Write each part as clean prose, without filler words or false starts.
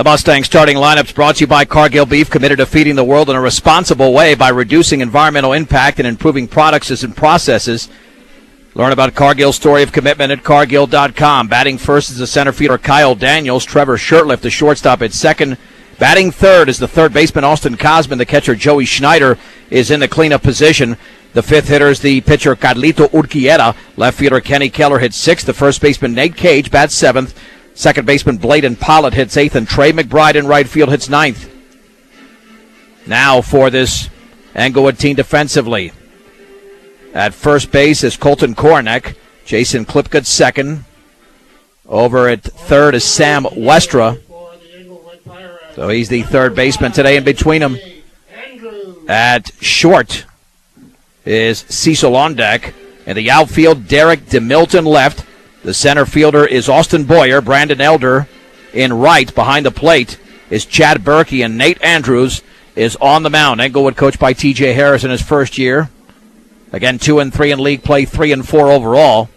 The Mustang starting lineups brought to you by Cargill Beef, committed to feeding the world in a responsible way by reducing environmental impact and improving products and processes. Learn about Cargill's story of commitment at Cargill.com. Batting first is the center fielder Kyle Daniels. Trevor Shurtleff, the shortstop, at second. Batting third is the third baseman Austin Kosman. The catcher Joey Schneider is in the cleanup position. The fifth hitter is the pitcher Carlito Urquieta. Left fielder Kenny Keller hits sixth. The first baseman Nate Cage bats seventh. Second baseman Bladen Pollitt hits eighth, and Trey McBride in right field hits ninth. Now for this Englewood team defensively. At first base is Colton Kornick. Jason Klipka second. Over at third is Sam Westra. So he's the third baseman today. In between them at short is Cecil on deck. In the outfield, Derek DeMilton left. The center fielder is Austin Boyer. Brandon Elder in right. Behind the plate is Chad Berkey, and Nate Andrews is on the mound. Englewood coached by T.J. Harris in his first year. Again, 2-3 in league play, 3-4 overall.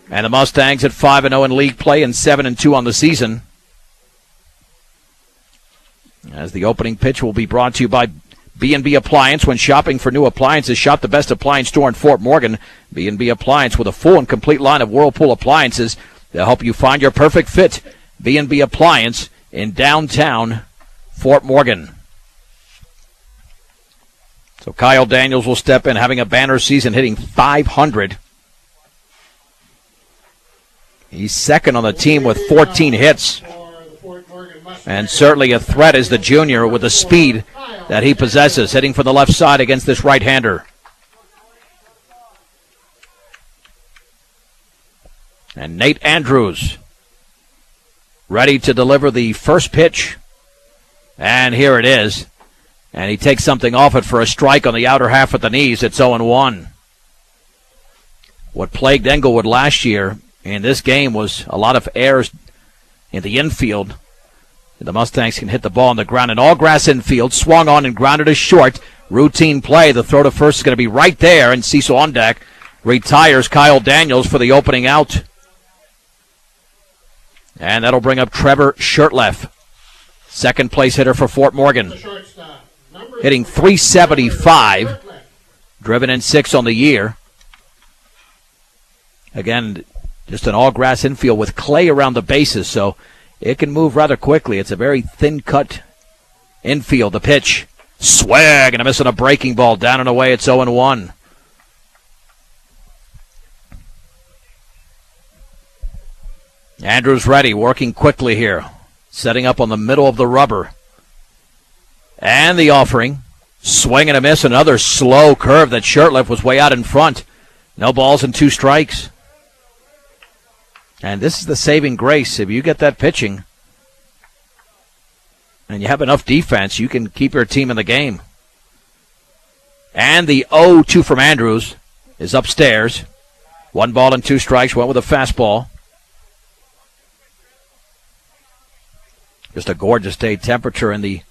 And the Mustangs at 5-0 in league play and 7-2 on the season. As the opening pitch will be brought to you by B&B Appliance. When shopping for new appliances, shop the best appliance store in Fort Morgan. B&B Appliance, with a full and complete line of Whirlpool appliances. They'll help you find your perfect fit. B&B Appliance in downtown Fort Morgan. So Kyle Daniels will step in, having a banner season, hitting .500. He's second on the team with 14 hits. And certainly a threat is the junior with the speed that he possesses, hitting from the left side against this right-hander. And Nate Andrews ready to deliver the first pitch. And here it is. And he takes something off it for a strike on the outer half of the knees. It's 0-1. What plagued Englewood last year in this game was a lot of errors in the infield. The Mustangs can hit the ball on the ground. An all-grass infield, swung on and grounded to short. Routine play. The throw to first is going to be right there, and Cecil on deck retires Kyle Daniels for the opening out. And that'll bring up Trevor Shurtleff, second place hitter for Fort Morgan. Hitting .375, driven in 6 on the year. Again, just an all-grass infield with clay around the bases, so it can move rather quickly. It's a very thin-cut infield. The pitch, swag, and a miss on a breaking ball. Down and away, it's 0-1. Andrews ready, working quickly here. Setting up on the middle of the rubber. And the offering. Swing and a miss. Another slow curve that Shurtleff was way out in front. No balls and 2 strikes. And this is the saving grace. If you get that pitching and you have enough defense, you can keep your team in the game. And the 0-2 from Andrews is upstairs. 1 ball and 2 strikes. Went with a fastball. Just a gorgeous day temperature in the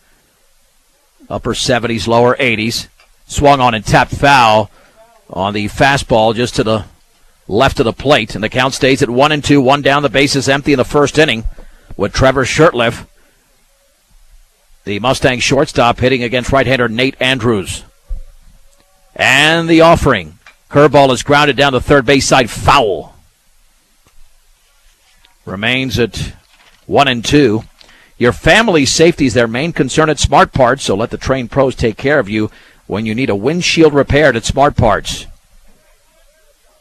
upper 70s, lower 80s. Swung on and tapped foul on the fastball just to the left of the plate. And the count stays at 1-2. 1 down, the bases empty in the first inning with Trevor Shurtleff, the Mustang shortstop, hitting against right-hander Nate Andrews. And the offering. Curveball is grounded down the third base side, foul. Remains at 1-2. Your family's safety is their main concern at Smart Parts, so let the trained pros take care of you when you need a windshield repaired at Smart Parts.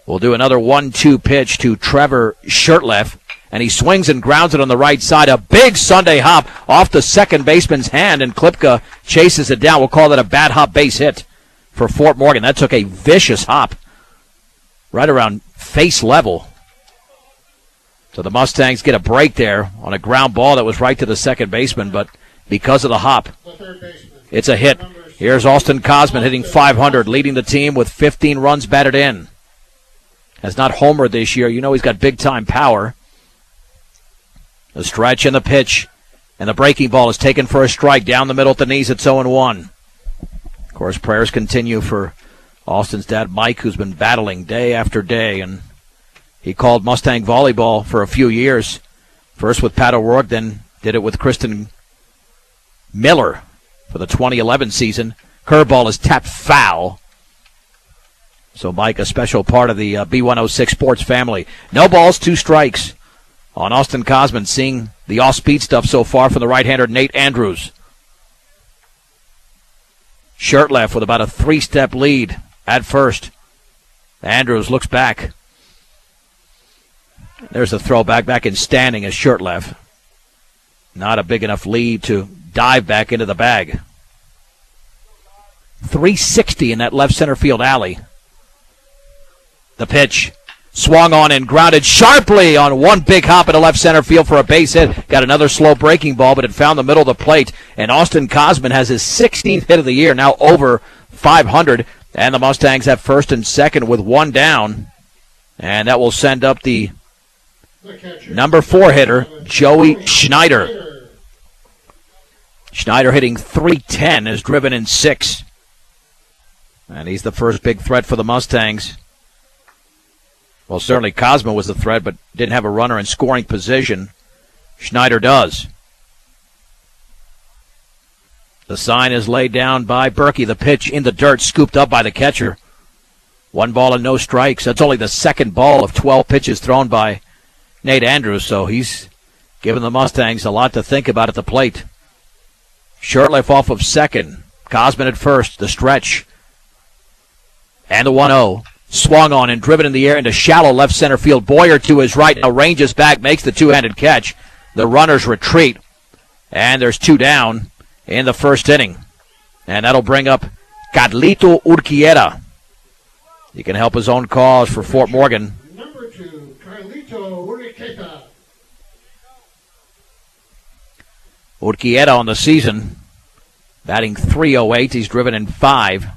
We'll do another 1-2 pitch to Trevor Shurtleff, and he swings and grounds it on the right side. A big Sunday hop off the second baseman's hand, and Klipka chases it down. We'll call that a bad hop base hit for Fort Morgan. That took a vicious hop right around face level. So the Mustangs get a break there on a ground ball that was right to the second baseman, but because of the hop, it's a hit. Here's Austin Kosman hitting .500, leading the team with 15 runs batted in. Has not homered this year. You know he's got big-time power. The stretch and the pitch, and the breaking ball is taken for a strike down the middle at the knees. It's 0-1. Of course, prayers continue for Austin's dad, Mike, who's been battling day after day, and he called Mustang volleyball for a few years, first with Pat O'Rourke, then Did it with Kristen Miller for the 2011 season. Curveball is tapped foul. So, Mike, a special part of the B106 sports family. No balls, 2 strikes on Austin Cosman, seeing the off-speed stuff so far from the right-hander Nate Andrews. Shirtleff with about a 3-step lead at first. Andrews looks back. There's a throwback back in standing as Shirtleff. Not a big enough lead to dive back into the bag. 360 in that left center field alley. The pitch swung on and grounded sharply on one big hop into left center field for a base hit. Got another slow breaking ball, but it found the middle of the plate. And Austin Cosman has his 16th hit of the year, now over 500. And the Mustangs have first and second with 1 down. And that will send up the number 4 hitter, Joey Schneider. Schneider hitting .310, is driven in 6. And he's the first big threat for the Mustangs. Well, certainly Cosma was the threat, but didn't have a runner in scoring position. Schneider does. The sign is laid down by Berkey. The pitch in the dirt, scooped up by the catcher. 1 ball and no strikes. That's only the second ball of 12 pitches thrown by Nate Andrews, so he's given the Mustangs a lot to think about at the plate. Shirtleff off of second. Cosman at first. The stretch. And the 1-0. Swung on and driven in the air into shallow left center field. Boyer to his right now ranges back, makes the 2-handed catch. The runners retreat. And there's 2 down in the first inning. And that'll bring up Carlito Urquiera. He can help his own cause for Fort Morgan. Number 2, Carlito Urquiera. Urquiera on the season, batting .308. He's driven in 5.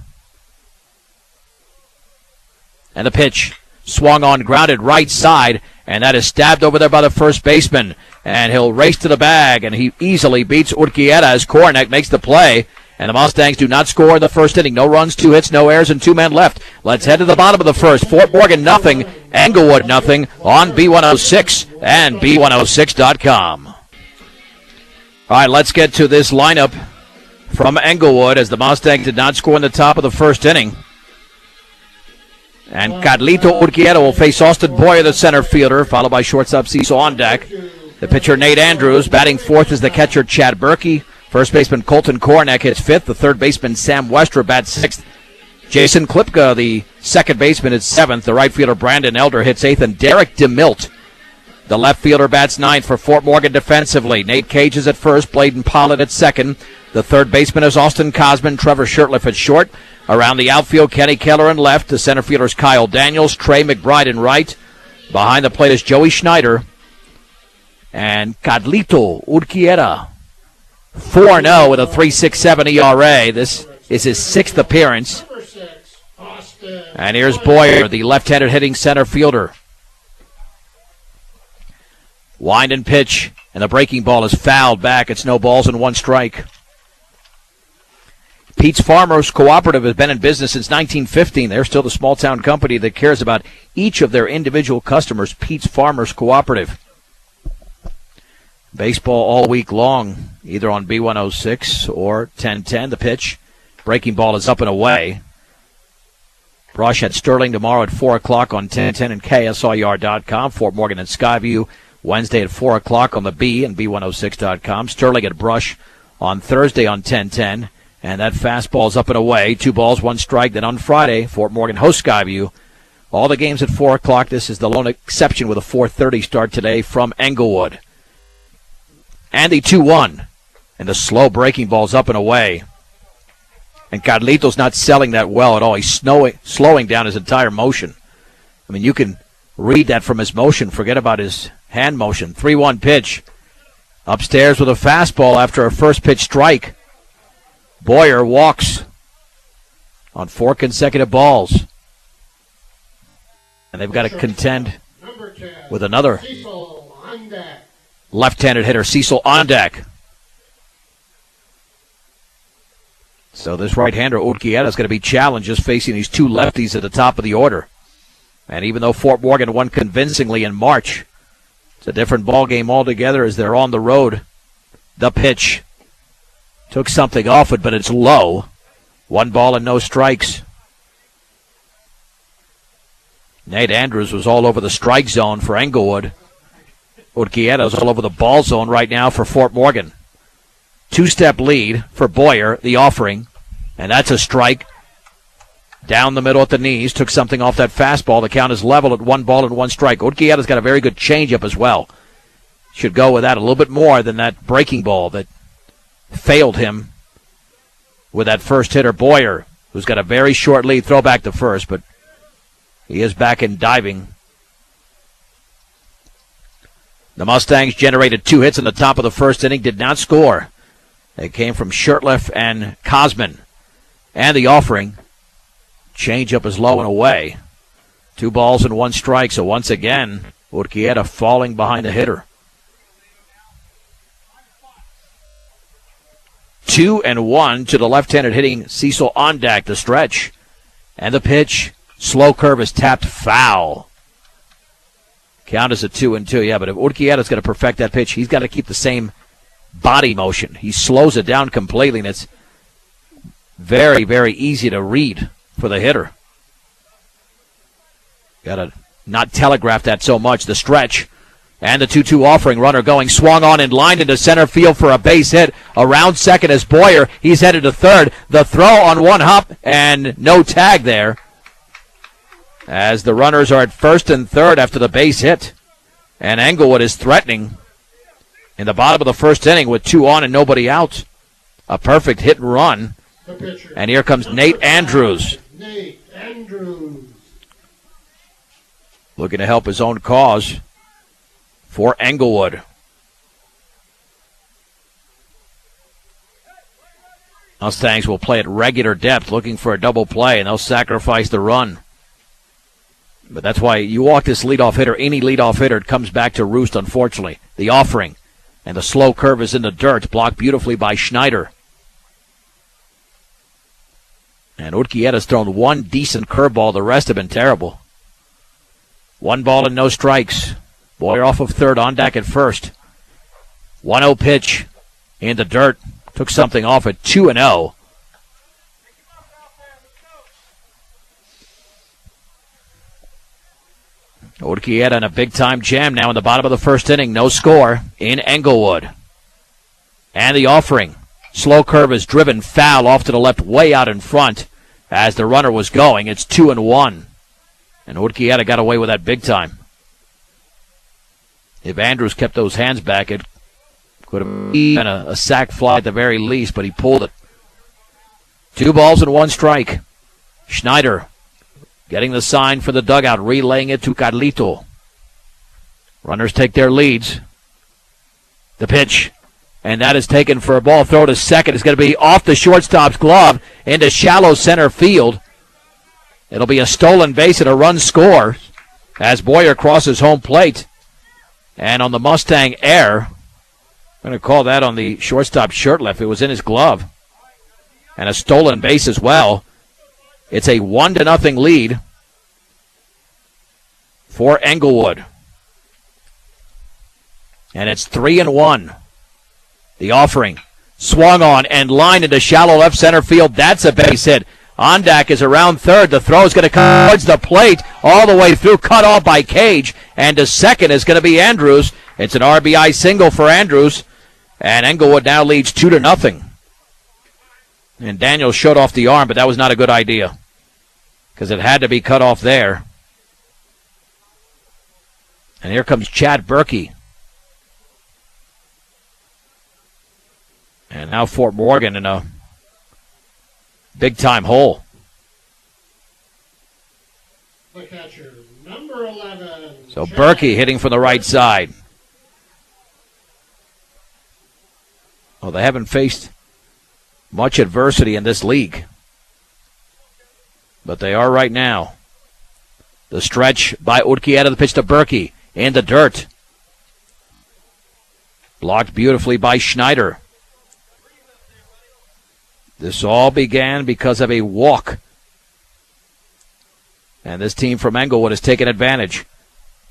And the pitch swung on, grounded right side, and that is stabbed over there by the first baseman. And he'll race to the bag, and he easily beats Urquiera as Kornek makes the play. And the Mustangs do not score in the first inning. No runs, 2 hits, no errors, and 2 men left. Let's head to the bottom of the first. Fort Morgan nothing, Englewood nothing on B106 and B106.com. All right, let's get to this lineup from Englewood as the Mustangs did not score in the top of the first inning. And Carlito Urquiera will face Austin Boyer, the center fielder, followed by shortstop Cecil Ondak. The pitcher Nate Andrews, batting 4th is the catcher Chad Berkey. First baseman Colton Kornek hits 5th. The third baseman Sam Westra bats 6th. Jason Klipka, the second baseman, hits 7th. The right fielder Brandon Elder hits 8th. And Derek DeMilt, the left fielder, bats 9th for Fort Morgan defensively. Nate Cage is at first. Bladen Pollitt at second. The third baseman is Austin Cosman. Trevor Shirtleff at short. Around the outfield, Kenny Keller in left. The center fielders Kyle Daniels, Trey McBride in right. Behind the plate is Joey Schneider. And Carlito Urquiera, 4-0 with a 3.67 ERA. This is his 6th appearance. And here's Boyer, the left-handed hitting center fielder. Wind and pitch, and the breaking ball is fouled back. It's no balls and 1 strike. Pete's Farmers Cooperative has been in business since 1915. They're still the small-town company that cares about each of their individual customers. Pete's Farmers Cooperative. Baseball all week long, either on B106 or 1010. The pitch. Breaking ball is up and away. Brush at Sterling tomorrow at 4 o'clock on 1010 and KSIR.com. Fort Morgan and Skyview Wednesday at 4 o'clock on the B and B106.com. Sterling at Brush on Thursday on 1010. And that fastball is up and away. 2 balls, 1 strike. Then on Friday, Fort Morgan hosts Skyview. All the games at 4 o'clock. This is the lone exception with a 4:30 start today from Englewood. And the 2-1. And the slow breaking ball's up and away. And Carlito's not selling that well at all. He's slowing down his entire motion. I mean, you can read that from his motion. Forget about his hand motion. 3-1 pitch. Upstairs with a fastball after a first pitch strike. Boyer walks on 4 consecutive balls. And they've got to contend with another left-handed hitter, Cecil Ondak. So this right-hander, Urquiera, is going to be challenged just facing these 2 lefties at the top of the order. And even though Fort Morgan won convincingly in March, it's a different ball game altogether as they're on the road The pitch. Took something off it, but it's low. 1 ball and no strikes. Nate Andrews was all over the strike zone for Englewood. Urquieta's all over the ball zone right now for Fort Morgan. 2-step lead for Boyer, the offering. And that's a strike. Down the middle at the knees. Took something off that fastball. The count is level at 1 ball and 1 strike. Urquieta's got a very good changeup as well. Should go with that a little bit more than that breaking ball that failed him with that first hitter, Boyer, who's got a very short lead. Throw back to first, but he is back in diving. The Mustangs generated 2 hits in the top of the first inning, did not score. They came from Shirtliff and Cosman. And the offering. Changeup is low and away. 2 balls and 1 strike, so once again, Urquieta falling behind the hitter. 2-1 to the left-handed hitting Cecil Ondak, the stretch. And the pitch, slow curve is tapped foul. Count is a 2-2, yeah, but if Urquieta's going to perfect that pitch, he's got to keep the same body motion. He slows it down completely, and it's very, very easy to read for the hitter. Got to not telegraph that so much. The stretch and the 2-2 offering, runner going, swung on and lined into center field for a base hit. Around second is Boyer. He's headed to third. The throw on 1 hop and no tag there, as the runners are at first and third after the base hit. And Englewood is threatening in the bottom of the first inning with 2 on and nobody out. A perfect hit and run. And here comes Nate Andrews. Nate Andrews. Looking to help his own cause for Englewood. Mustangs will play at regular depth, looking for a double play, and they'll sacrifice the run. But that's why you walk this leadoff hitter, any leadoff hitter, it comes back to roost, unfortunately. The offering, and the slow curve is in the dirt, blocked beautifully by Schneider. And Urquieta's thrown 1 decent curveball. The rest have been terrible. 1 ball and no strikes. Boyer off of third, Ondak at first. 1-0 pitch in the dirt. Took something off at 2-0. Urquieta in a big-time jam now in the bottom of the first inning. No score in Englewood. And the offering. Slow curve is driven foul off to the left, way out in front as the runner was going. It's 2-1. And Urquieta got away with that big time. If Andrews kept those hands back, it could have been a sac fly at the very least, but he pulled it. 2 balls and 1 strike. Schneider getting the sign for the dugout, relaying it to Carlito. Runners take their leads. The pitch, and that is taken for a ball. Throw to second. It's going to be off the shortstop's glove into shallow center field. It'll be a stolen base and a run score as Boyer crosses home plate. And on the Mustang error, I'm going to call that on the shortstop Shirtliff. It was in his glove. And a stolen base as well. It's a 1-0 lead for Englewood. And it's 3-1. The offering swung on and lined into shallow left center field. That's a base hit. Ondak is around third. The throw is going to come towards the plate all the way through, cut off by Cage. And to second is going to be Andrews. It's an RBI single for Andrews. And Englewood now leads 2-0. And Daniels showed off the arm, but that was not a good idea because it had to be cut off there. And here comes Chad Berkey. And now Fort Morgan in a big-time hole. The catcher, number 11. So Berkey hitting from the right side. Well, they haven't faced much adversity in this league, but they are right now. The stretch by Urquieta, the pitch to Berkey in the dirt. Blocked beautifully by Schneider. This all began because of a walk. And this team from Englewood has taken advantage.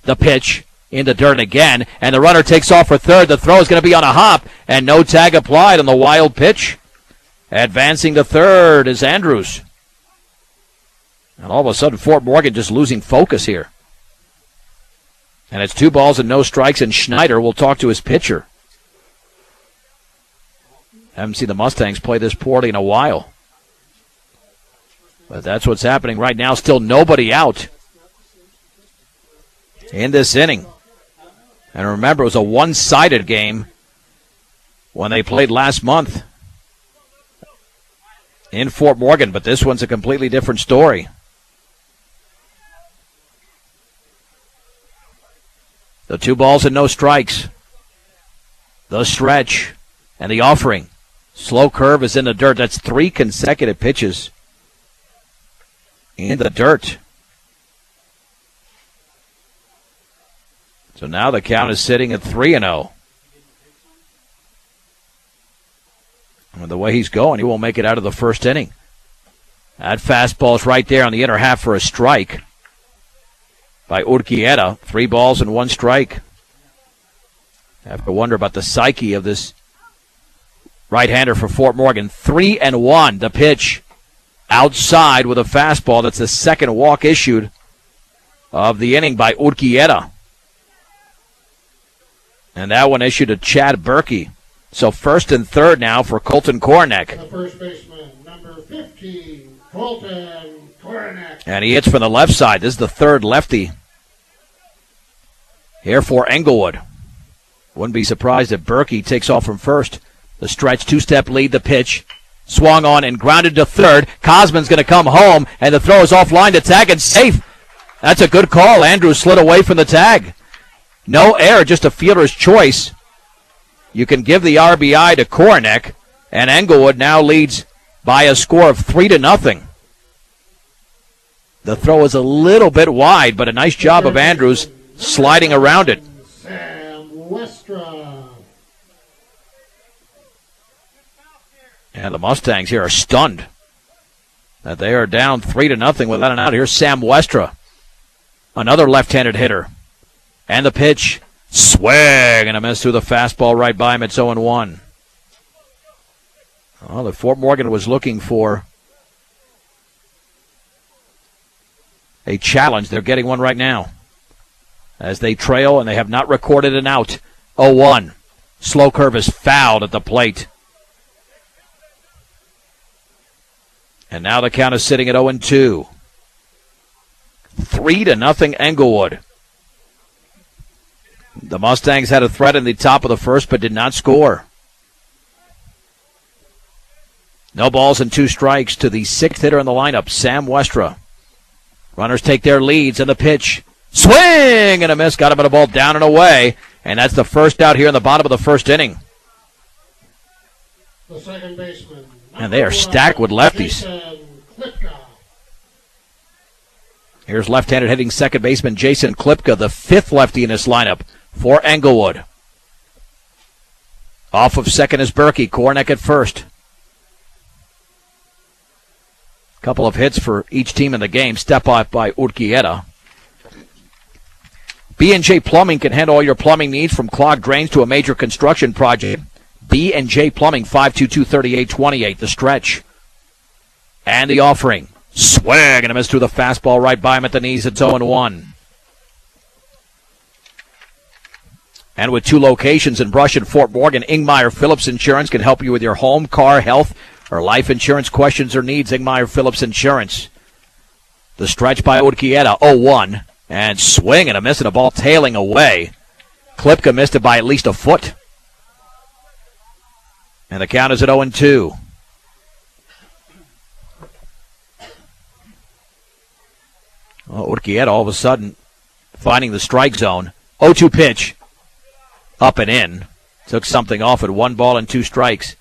The pitch in the dirt again, and the runner takes off for third. The throw is going to be on a hop, and no tag applied on the wild pitch. Advancing to third is Andrews. And all of a sudden, Fort Morgan just losing focus here. And it's 2 balls and no strikes, and Schneider will talk to his pitcher. Haven't seen the Mustangs play this poorly in a while. But that's what's happening right now. Still nobody out in this inning. And remember, it was a one-sided game when they played last month in Fort Morgan. But this one's a completely different story. The 2 balls and no strikes. The stretch and the offering. Slow curve is in the dirt. That's 3 consecutive pitches in the dirt. So now the count is sitting at 3-0. And the way he's going, he won't make it out of the first inning. That fastball's right there on the inner half for a strike by Urquieta. 3 balls and 1 strike. I have to wonder about the psyche of this right-hander for Fort Morgan. 3-1. The pitch outside with a fastball. That's the second walk issued of the inning by Urquieta. And that one issued to Chad Berkey. So first and third now for Colton Kornick. The first baseman, number 15, Colton Kornick. And he hits from the left side. This is the third lefty here for Englewood. Wouldn't be surprised if Berkey takes off from first. The stretch, 2-step lead, the pitch. Swung on and grounded to third. Cosman's going to come home, and the throw is offline to tag and safe. That's a good call. Andrews slid away from the tag. No error, just a fielder's choice. You can give the RBI to Kornick, and Englewood now leads by a score of 3-0. The throw is a little bit wide, but a nice job of Andrews sliding around it. Sam Westra. And the Mustangs here are stunned that they are down 3-0 without an out. Here's Sam Westra, another left-handed hitter. And the pitch, swing and a miss through the fastball right by him. It's 0-1. Well, the Fort Morgan was looking for a challenge. They're getting one right now as they trail, and they have not recorded an out. 0-1. Slow curve is fouled at the plate. And now the count is sitting at 0-2. 3-0 Englewood. The Mustangs had a threat in the top of the first, but did not score. No balls and 2 strikes to the 6th hitter in the lineup, Sam Westra. Runners take their leads, and the pitch. Swing and a miss. Got him at a ball down and away. And that's the first out here in the bottom of the first inning. The second baseman. And they are stacked with lefties. Here's left-handed hitting second baseman Jason Klipka, the 5th lefty in this lineup for Englewood. Off of second is Berkey. Kornick at first. Couple of hits for each team in the game. Step up by Urquieta. B&J Plumbing can handle all your plumbing needs, from clogged drains to a major construction project. B&J Plumbing, 522-3828. The stretch. And the offering. Swing and a miss through the fastball right by him at the knees. It's 0-1. And with 2 locations in Brush and Fort Morgan, Ingmeyer Phillips Insurance can help you with your home, car, health, or life insurance questions or needs. Ingmeyer Phillips Insurance. The stretch by Urquieta, 0-1. And swing and a miss, and a ball tailing away. Klipka missed it by at least a foot. And the count is at 0-2. Well, Urquieta all of a sudden finding the strike zone. 0-2 pitch. Up and in. Took something off at 1 ball and 2 strikes.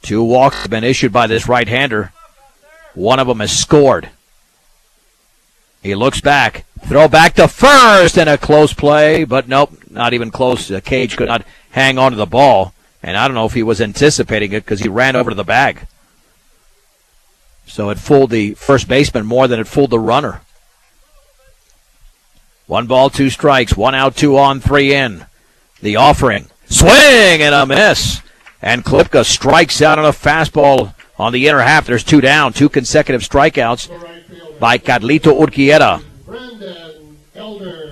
Two walks have been issued by this right-hander. One of them is scored. He looks back. Throw back to first, and a close play, but nope, not even close. Cage could not hang on to the ball, and I don't know if he was anticipating it because he ran over to the bag. So it fooled the first baseman more than it fooled the runner. 1 ball, 2 strikes, 1 out, 2 on, 3 in. The offering. Swing and a miss. And Klipka strikes out on a fastball on the inner half. There's 2 down. 2 consecutive strikeouts by Carlito Urquieta.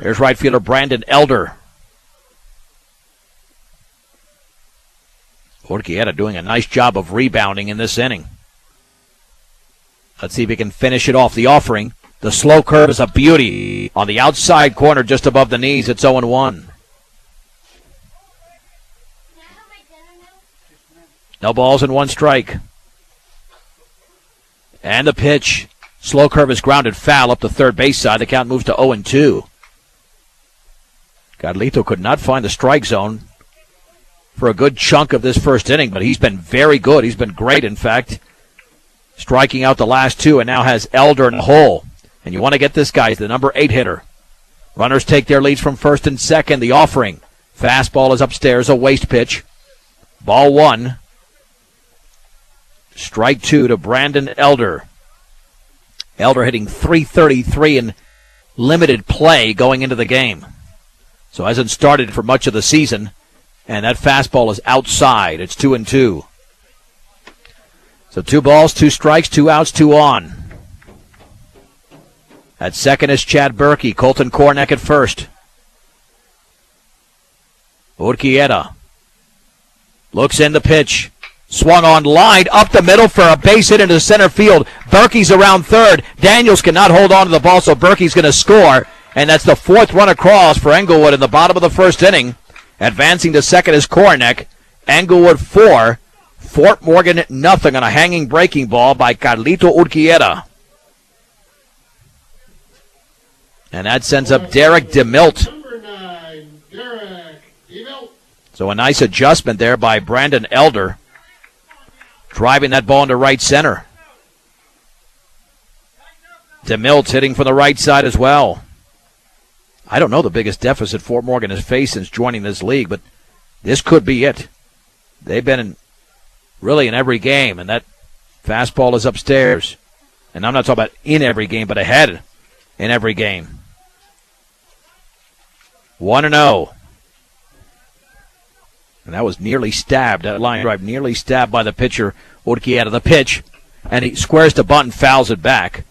Here's right fielder Brandon Elder. Urquieta doing a nice job of rebounding in this inning. Let's see if he can finish it off. The offering. The slow curve is a beauty. On the outside corner just above the knees, it's 0-1. No balls and 1 strike. And the pitch. Slow curve is grounded foul up the third base side. The count moves to 0-2. Carlito could not find the strike zone for a good chunk of this first inning, but he's been very good. He's been great, in fact, striking out the last 2, and now has Elder in the hole. And you want to get this guy, the number 8 hitter. Runners take their leads from first and second. The offering. Fastball is upstairs, a waste pitch. Ball 1. Strike 2 to Brandon Elder. Elder hitting .333 in limited play going into the game. So hasn't started for much of the season. And that fastball is outside. It's 2-2. So 2 balls, 2 strikes, 2 outs, 2 on. At second is Chad Berkey. Colton Korneck at first. Urquieta looks in the pitch. Swung on line up the middle for a base hit into center field. Berkey's around third. Daniels cannot hold on to the ball, so Berkey's going to score. And that's the 4th run across for Englewood in the bottom of the first inning. Advancing to second is Korneck. Englewood 4. Fort Morgan nothing on a hanging breaking ball by Carlito Urquieta. And that sends up Derek DeMilt. So a nice adjustment there by Brandon Elder. Driving that ball into right center. DeMilt hitting from the right side as well. I don't know the biggest deficit Fort Morgan has faced since joining this league, but this could be it. They've been really in every game, and that fastball is upstairs. And I'm not talking about in every game, but ahead in every game. 1-0. And that was nearly stabbed. That line drive nearly stabbed by the pitcher, Urquieta. The pitch, and he squares the bunt and fouls it back.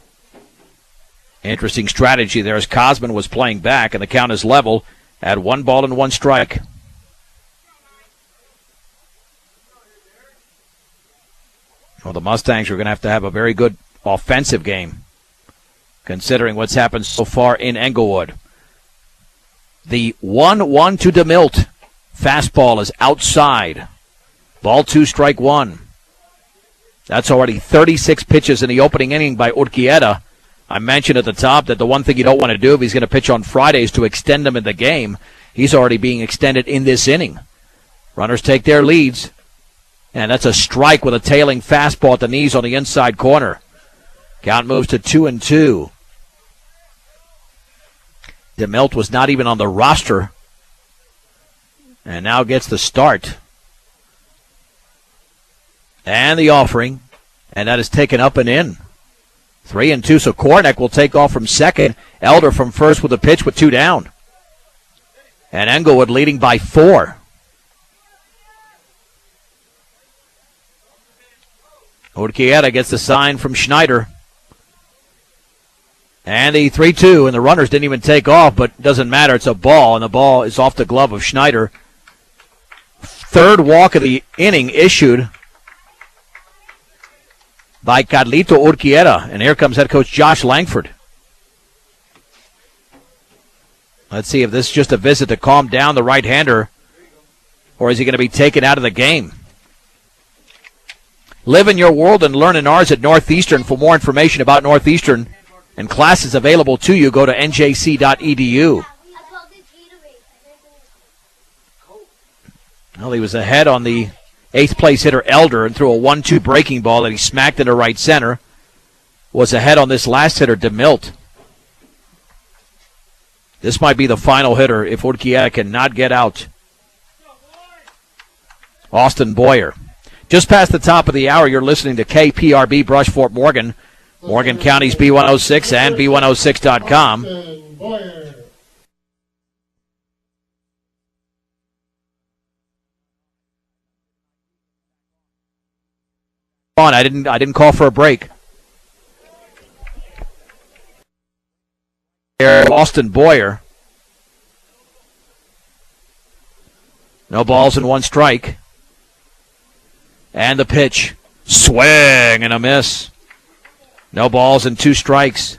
Interesting strategy there as Cosman was playing back, and the count is level at 1 ball and 1 strike. Well, the Mustangs are going to have a very good offensive game, considering what's happened so far in Englewood. The 1-1 to DeMilt. Fastball is outside. Ball 2, strike 1. That's already 36 pitches in the opening inning by Urquieta. I mentioned at the top that the one thing you don't want to do if he's going to pitch on Fridays to extend him in the game. He's already being extended in this inning. Runners take their leads. And that's a strike with a tailing fastball at the knees on the inside corner. Count moves to 2-2. DeMilt was not even on the roster. And now gets the start. And the offering. And that is taken up and in. 3-2. So Korneck will take off from second. Elder from first with a pitch with 2 down. And Englewood leading by 4. Urquieta gets the sign from Schneider. And the 3-2, and the runners didn't even take off, but it doesn't matter. It's a ball, and the ball is off the glove of Schneider. 3rd walk of the inning issued by Carlito Urquieta. And here comes head coach Josh Langford. Let's see if this is just a visit to calm down the right-hander, or is he going to be taken out of the game? Live in your world and learn in ours at Northeastern. For more information about Northeastern and classes available to you, go to njc.edu. Well, he was ahead on the 8th place hitter Elder and threw a 1-2 breaking ball that he smacked into right center. Was ahead on this last hitter, DeMilt. This might be the final hitter if Urquieta cannot get out. Austin Boyer. Just past the top of the hour, you're listening to KPRB Brush Fort Morgan, Morgan County's B106 and B106.com. I didn't call for a break. Austin Boyer. No balls and one strike. And the pitch. Swing and a miss. No balls and two strikes.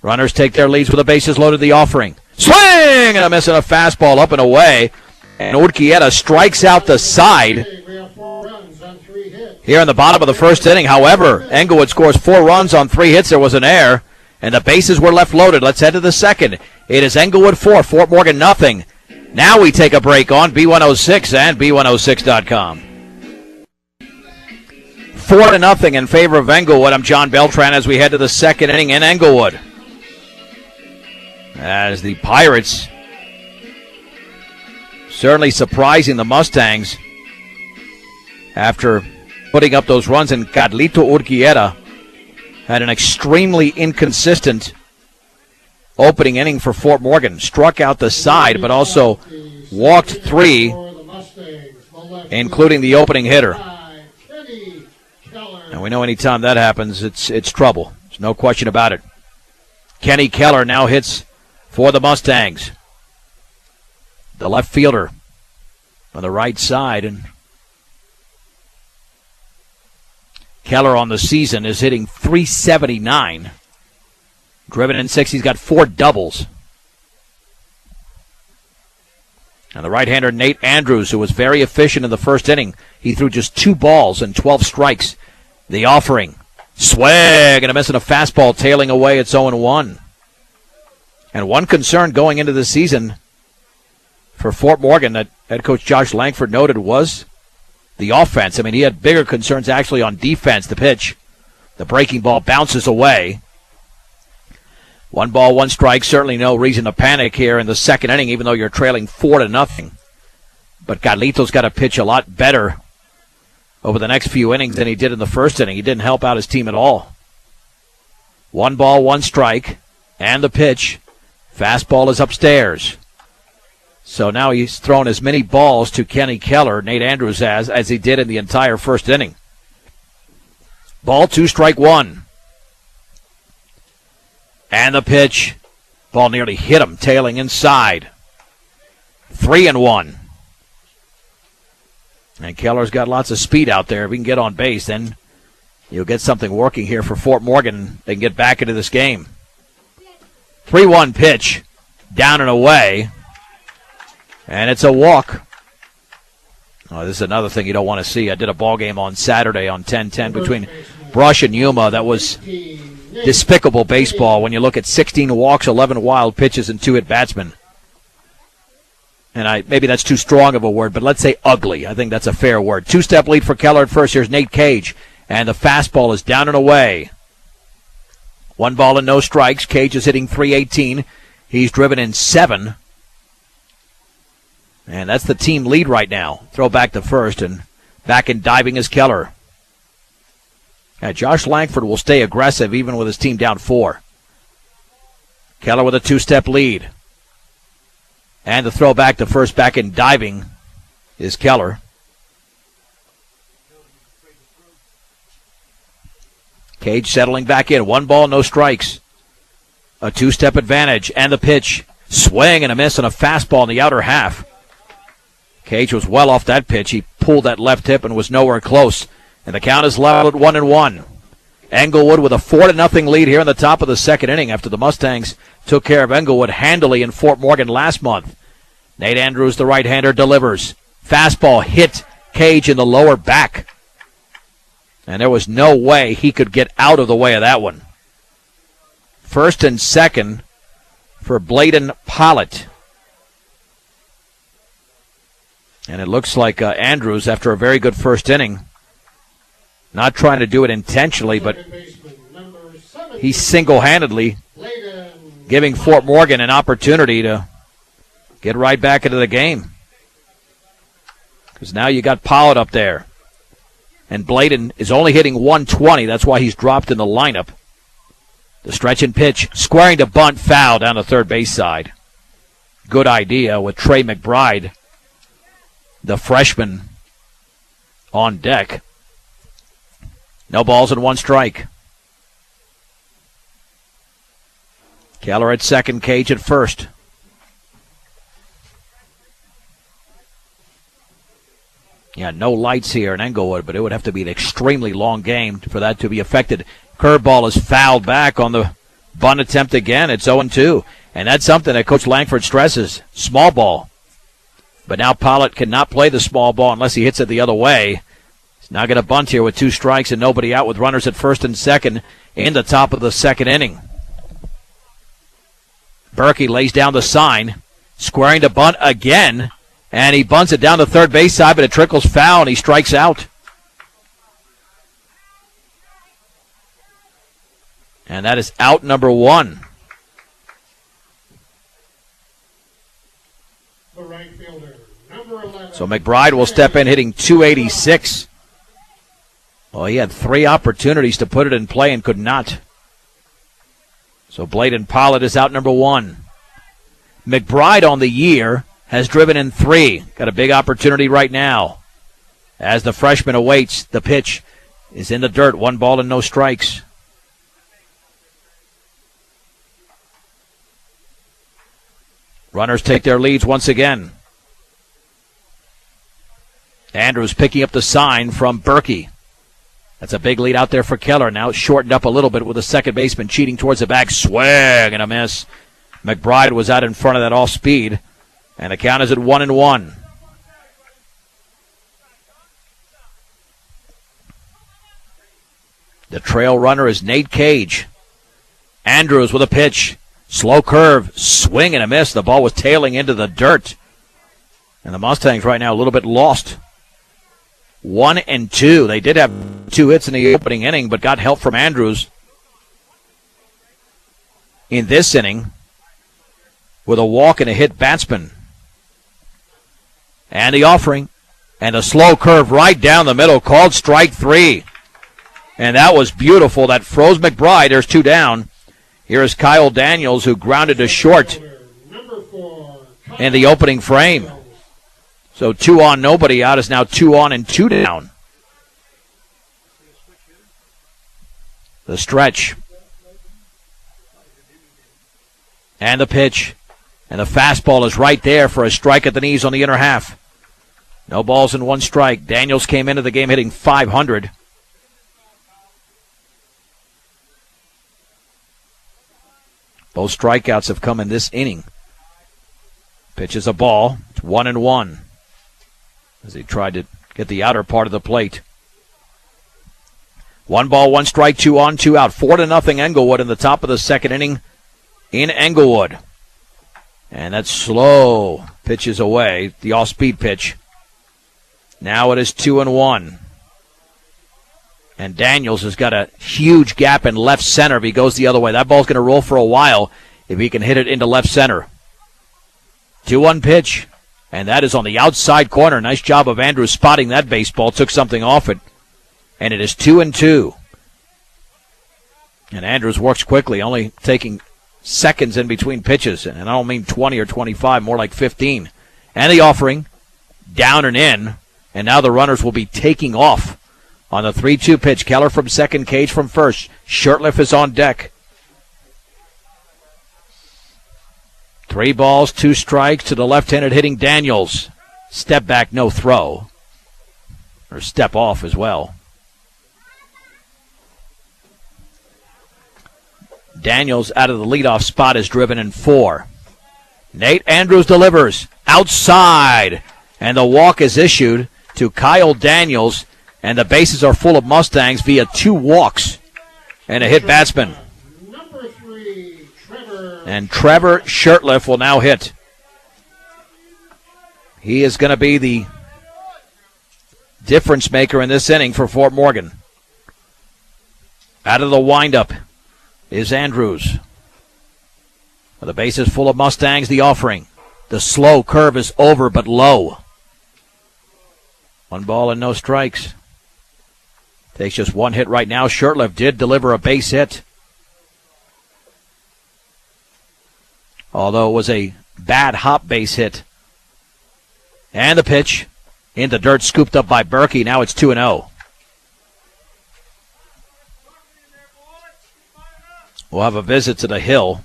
Runners take their leads with the bases loaded. The offering. Swing and a miss and a fastball up and away. And Urquieta strikes out the side here in the bottom of the first inning. However, Englewood scores 4 runs on 3 hits. There was an error, and the bases were left loaded. Let's head to the second. It is Englewood 4, Fort Morgan nothing. Now we take a break on B106 and B106.com. 4-0 in favor of Englewood. I'm John Beltran as we head to the second inning in Englewood. As the Pirates certainly surprising the Mustangs after putting up those runs, and Carlito Urquieta had an extremely inconsistent opening inning for Fort Morgan. Struck out the side, but also walked 3, including the opening hitter. And we know anytime that happens, it's trouble. There's no question about it. Kenny Keller now hits for the Mustangs. The left fielder on the right side, and Keller on the season is hitting .379. Driven in 6, he's got 4 doubles. And the right-hander Nate Andrews, who was very efficient in the first inning, he threw just 2 balls and 12 strikes. The offering, swing and a miss and a fastball tailing away. It's 0-1. And one concern going into the season for Fort Morgan that head coach Josh Langford noted was the offense. I mean, he had bigger concerns actually on defense. The pitch, the breaking ball bounces away. 1 ball, 1 strike. Certainly no reason to panic here in the second inning, even though you're trailing 4-0. But Carlito's got to pitch a lot better over the next few innings than he did in the first inning. He didn't help out his team at all. 1 ball, 1 strike, and the pitch. Fastball is upstairs. So now he's thrown as many balls to Kenny Keller, Nate Andrews as he did in the entire first inning. Ball 2, strike 1. And the pitch. Ball nearly hit him, tailing inside. 3-1. And Keller's got lots of speed out there. If he can get on base, then you'll get something working here for Fort Morgan. They can get back into this game. 3-1 pitch. Down and away. And it's a walk. Oh, this is another thing you don't want to see. I did a ball game on Saturday on 10-10 between Brush and Yuma. That was despicable baseball when you look at 16 walks, 11 wild pitches, and 2 at-batsmen. And maybe that's too strong of a word, but let's say ugly. I think that's a fair word. 2-step lead for Keller at first. Here's Nate Cage. And the fastball is down and away. 1 ball and no strikes. Cage is hitting .318. He's driven in 7. And that's the team lead right now. Throw back to first, and back in diving is Keller. Now, Josh Langford will stay aggressive even with his team down 4. Keller with a 2-step lead. And the throw back to first, back in diving is Keller. Cage settling back in. 1 ball, no strikes. A 2-step advantage, and the pitch. Swing and a miss and a fastball in the outer half. Cage was well off that pitch. He pulled that left hip and was nowhere close. And the count is level at 1-1. Englewood with a 4-0 lead here in the top of the second inning after the Mustangs took care of Englewood handily in Fort Morgan last month. Nate Andrews, the right-hander, delivers. Fastball hit Cage in the lower back. And there was no way he could get out of the way of that one. First and second for Bladen Pollitt. And it looks like Andrews, after a very good first inning, not trying to do it intentionally, but he's single-handedly giving Fort Morgan an opportunity to get right back into the game. Because now you got Pollard up there. And Bladen is only hitting 120. That's why he's dropped in the lineup. The stretch and pitch, squaring to bunt, foul down the third base side. Good idea with Trey McBride, the freshman, on deck. No balls and 1 strike. Keller at second, Cage at first. Yeah, no lights here in Englewood, but it would have to be an extremely long game for that to be affected. Curveball is fouled back on the bunt attempt again. It's 0-2. And that's something that Coach Langford stresses. Small ball. But now Pollard cannot play the small ball unless he hits it the other way. He's not going to bunt here with 2 strikes and nobody out with runners at first and second in the top of the second inning. Berkey lays down the sign, squaring to bunt again, and he bunts it down the third base side, but it trickles foul, and he strikes out. And that is out number 1. The right fielder, number 11. So McBride will step in hitting 286. Well, he had 3 opportunities to put it in play and could not. So Bladen Pollard is out number 1. McBride on the year has driven in 3. Got a big opportunity right now. As the freshman awaits, the pitch is in the dirt. 1 ball and no strikes. Runners take their leads once again. Andrews picking up the sign from Berkey. That's a big lead out there for Keller. Now it's shortened up a little bit with the second baseman cheating towards the back. Swing and a miss. McBride was out in front of that off speed. And the count is at 1-1. The trail runner is Nate Cage. Andrews with a pitch. Slow curve. Swing and a miss. The ball was tailing into the dirt. And the Mustangs right now a little bit lost. 1-2. They did have 2 hits in the opening inning, but got help from Andrews in this inning with a walk and a hit batsman. And the offering. And a slow curve right down the middle, called strike 3. And that was beautiful. That froze McBride. There's 2 down. Here is Kyle Daniels, who grounded to short in the opening frame. So 2 on, nobody out is now 2 on and 2 down. The stretch. And the pitch. And the fastball is right there for a strike at the knees on the inner half. No balls and 1 strike. Daniels came into the game hitting .500. Both strikeouts have come in this inning. Pitch is a ball. It's 1-1. As he tried to get the outer part of the plate. 1 ball, 1 strike, 2 on, 2 out. 4-0 Englewood in the top of the second inning in Englewood. And that slow pitch is away, the off-speed pitch. Now it is 2-1. And Daniels has got a huge gap in left center if he goes the other way. That ball's going to roll for a while if he can hit it into left center. 2-1 pitch. And that is on the outside corner. Nice job of Andrews spotting that baseball. Took something off it. And it is 2-2. And Andrews works quickly, only taking seconds in between pitches. And I don't mean 20 or 25, more like 15. And the offering, down and in. And now the runners will be taking off on the 3-2 pitch. Keller from second, Cage from first. Shurtleff is on deck. 3 balls, 2 strikes to the left-handed hitting Daniels. Step back, no throw. Or step off as well. Daniels out of the leadoff spot is driven in 4. Nate Andrews delivers outside. And the walk is issued to Kyle Daniels. And the bases are full of Mustangs via 2 walks and a hit batsman. And Trevor Shurtleff will now hit. He is going to be the difference maker in this inning for Fort Morgan. Out of the windup is Andrews. The base is full of Mustangs, the offering. The slow curve is over but low. 1 ball and no strikes. Takes just 1 hit right now. Shurtleff did deliver a base hit, although it was a bad hop base hit. And the pitch in the dirt, scooped up by Berkey. Now it's 2-0. We'll have a visit to the hill.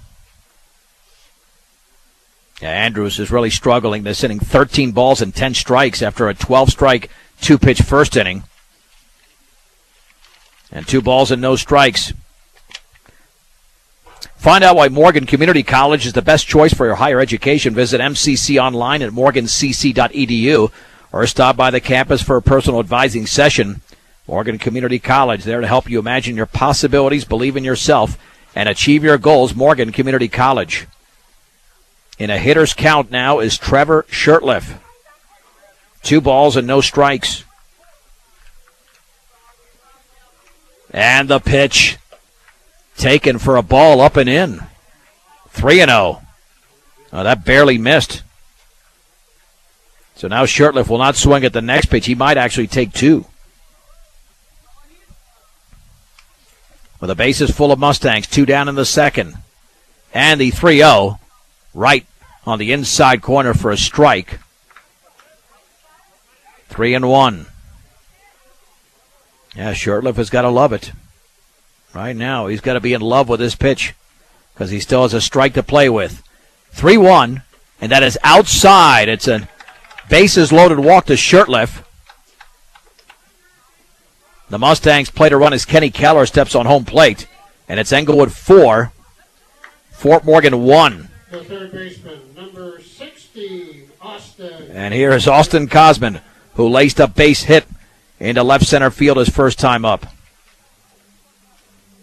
Yeah, Andrews is really struggling this inning. 13 balls and 10 strikes after a 12-strike, 2-pitch first inning. And 2 balls and no strikes. Find out why Morgan Community College is the best choice for your higher education. Visit MCC online at morgancc.edu or stop by the campus for a personal advising session. Morgan Community College, there to help you imagine your possibilities, believe in yourself, and achieve your goals. Morgan Community College. In a hitter's count now is Trevor Shurtleff. 2 balls and no strikes. And the pitch taken for a ball up and in. 3-0. Oh, that barely missed. So now Shurtleff will not swing at the next pitch. He might actually take 2. With the bases full of Mustangs, 2 down in the second. And the 3-0 right on the inside corner for a strike. 3-1. Yeah, Shurtleff has got to love it. Right now, he's got to be in love with this pitch because he still has a strike to play with. 3-1, and that is outside. It's a bases-loaded walk to Shurtleff. The Mustangs play to run as Kenny Keller steps on home plate, and it's Englewood 4, Fort Morgan 1. The third baseman, number 16, Austin. And here is Austin Cosman, who laced up base hit into left center field his first time up.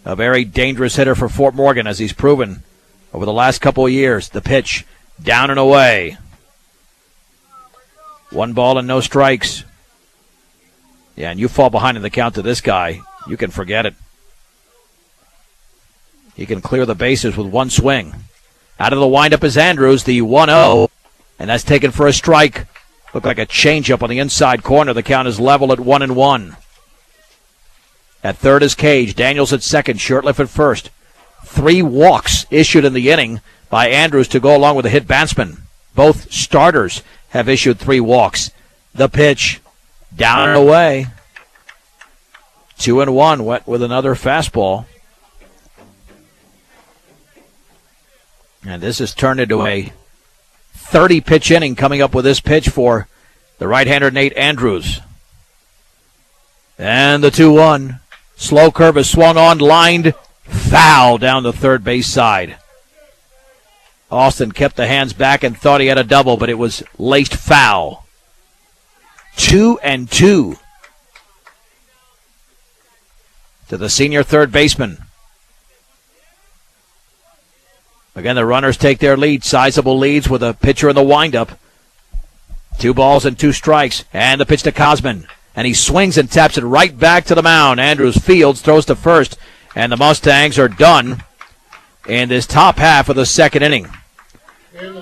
A very dangerous hitter for Fort Morgan, as he's proven over the last couple of years. The pitch, down and away. 1 ball and no strikes. Yeah, and you fall behind in the count to this guy, you can forget it. He can clear the bases with 1 swing. Out of the windup is Andrews, the 1-0, and that's taken for a strike. Looked like a changeup on the inside corner. The count is level at 1-1. At third is Cage. Daniels at second. Shurtleff at first. 3 walks issued in the inning by Andrews to go along with a hit batsman. Both starters have issued 3 walks. The pitch, down and away. 2-1, wet with another fastball. And this has turned into a 30-pitch inning coming up with this pitch for the right-hander Nate Andrews. And the 2-1. Slow curve is swung on, lined, foul down the third base side. Austin kept the hands back and thought he had a double, but it was laced foul. 2-2 to the senior third baseman. Again, the runners take their lead, sizable leads with a pitcher in the windup. 2 balls and 2 strikes, and the pitch to Cosman. And he swings and taps it right back to the mound. Andrews fields, throws to first, and the Mustangs are done in this top half of the second inning.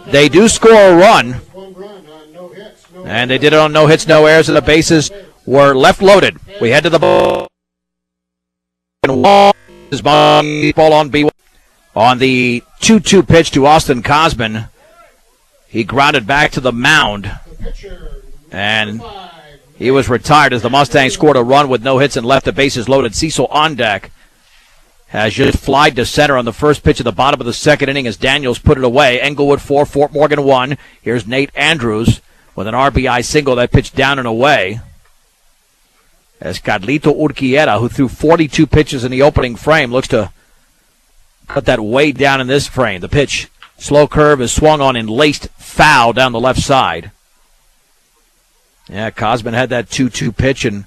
They do score a run, and they did it on no hits, no errors, and the bases were left loaded. We head to the ball. Ball on B. On the 2-2 pitch to Austin Cosman, he grounded back to the mound, and he was retired as the Mustangs scored a run with no hits and left the bases loaded. Cecil Ondak has just flied to center on the first pitch of the bottom of the second inning as Daniels put it away. Englewood 4, Fort Morgan 1. Here's Nate Andrews with an RBI single. That pitch down and away. As Carlito Urquiera, who threw 42 pitches in the opening frame, looks to put that way down in this frame. The pitch, slow curve, is swung on and laced foul down the left side. Yeah, Cosman had that 2-2 pitch and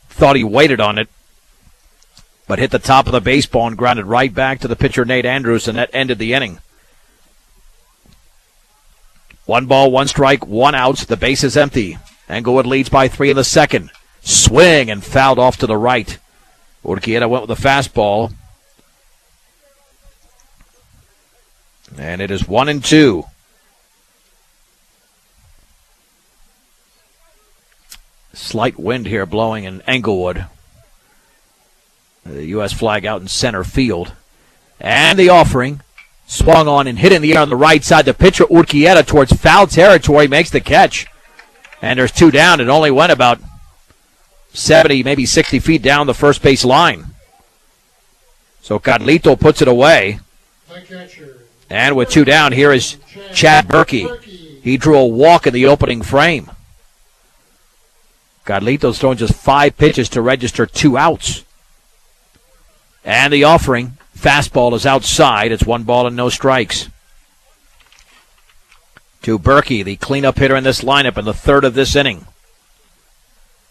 thought he waited on it, but hit the top of the baseball and grounded right back to the pitcher Nate Andrews, and that ended the inning. 1 ball, 1 strike, 1 out. The base is empty. Englewood leads by 3 in the second. Swing and fouled off to the right. Urquiera went with the fastball. And it is 1-2. slight wind here blowing in Englewood. The U.S. flag out in center field. And the offering. Swung on and hit in the air on the right side. The pitcher, Urquieta, towards foul territory, makes the catch. And there's two down. It only went about 70, maybe 60 feet down the first base line. So Carlito puts it away. And with two down, here is Chad Berkey. He drew a walk in the opening frame. Carlito's thrown just 5 pitches to register 2 outs. And the offering. Fastball is outside. It's 1 ball and no strikes. To Berkey, the cleanup hitter in this lineup in the third of this inning.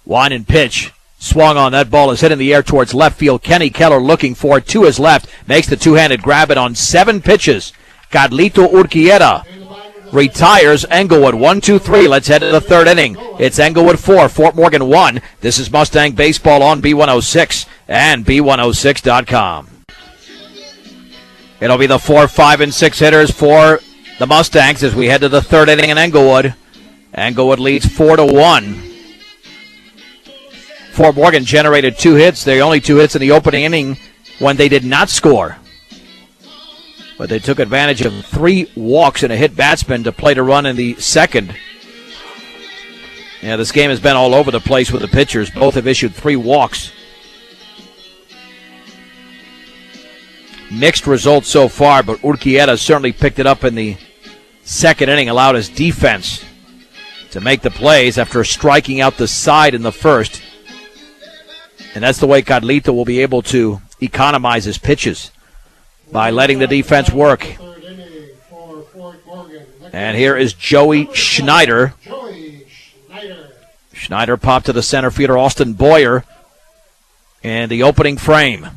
Wind and pitch. Swung on. That ball is hit in the air towards left field. Kenny Keller looking for it to his left. Makes the two-handed grab it on 7 pitches. Carlito Urquieta retires Englewood. 1-2-3. Let's head to the third inning. It's Englewood 4, Fort Morgan 1. This is Mustang Baseball on B106 and B106.com. It'll be the 4, 5, and 6 hitters for the Mustangs as we head to the third inning in Englewood. Englewood leads 4-1. Fort Morgan generated 2 hits. Their only 2 hits in the opening inning when they did not score. But they took advantage of 3 walks and a hit batsman to plate a run in the second. Yeah, this game has been all over the place with the pitchers. Both have issued 3 walks. Mixed results so far, but Urquieta certainly picked it up in the second inning, allowed his defense to make the plays after striking out the side in the first. And that's the way Carlito will be able to economize his pitches, by letting the defense work. And here is Joey Schneider. Schneider popped to the center fielder, Austin Boyer, in the opening frame.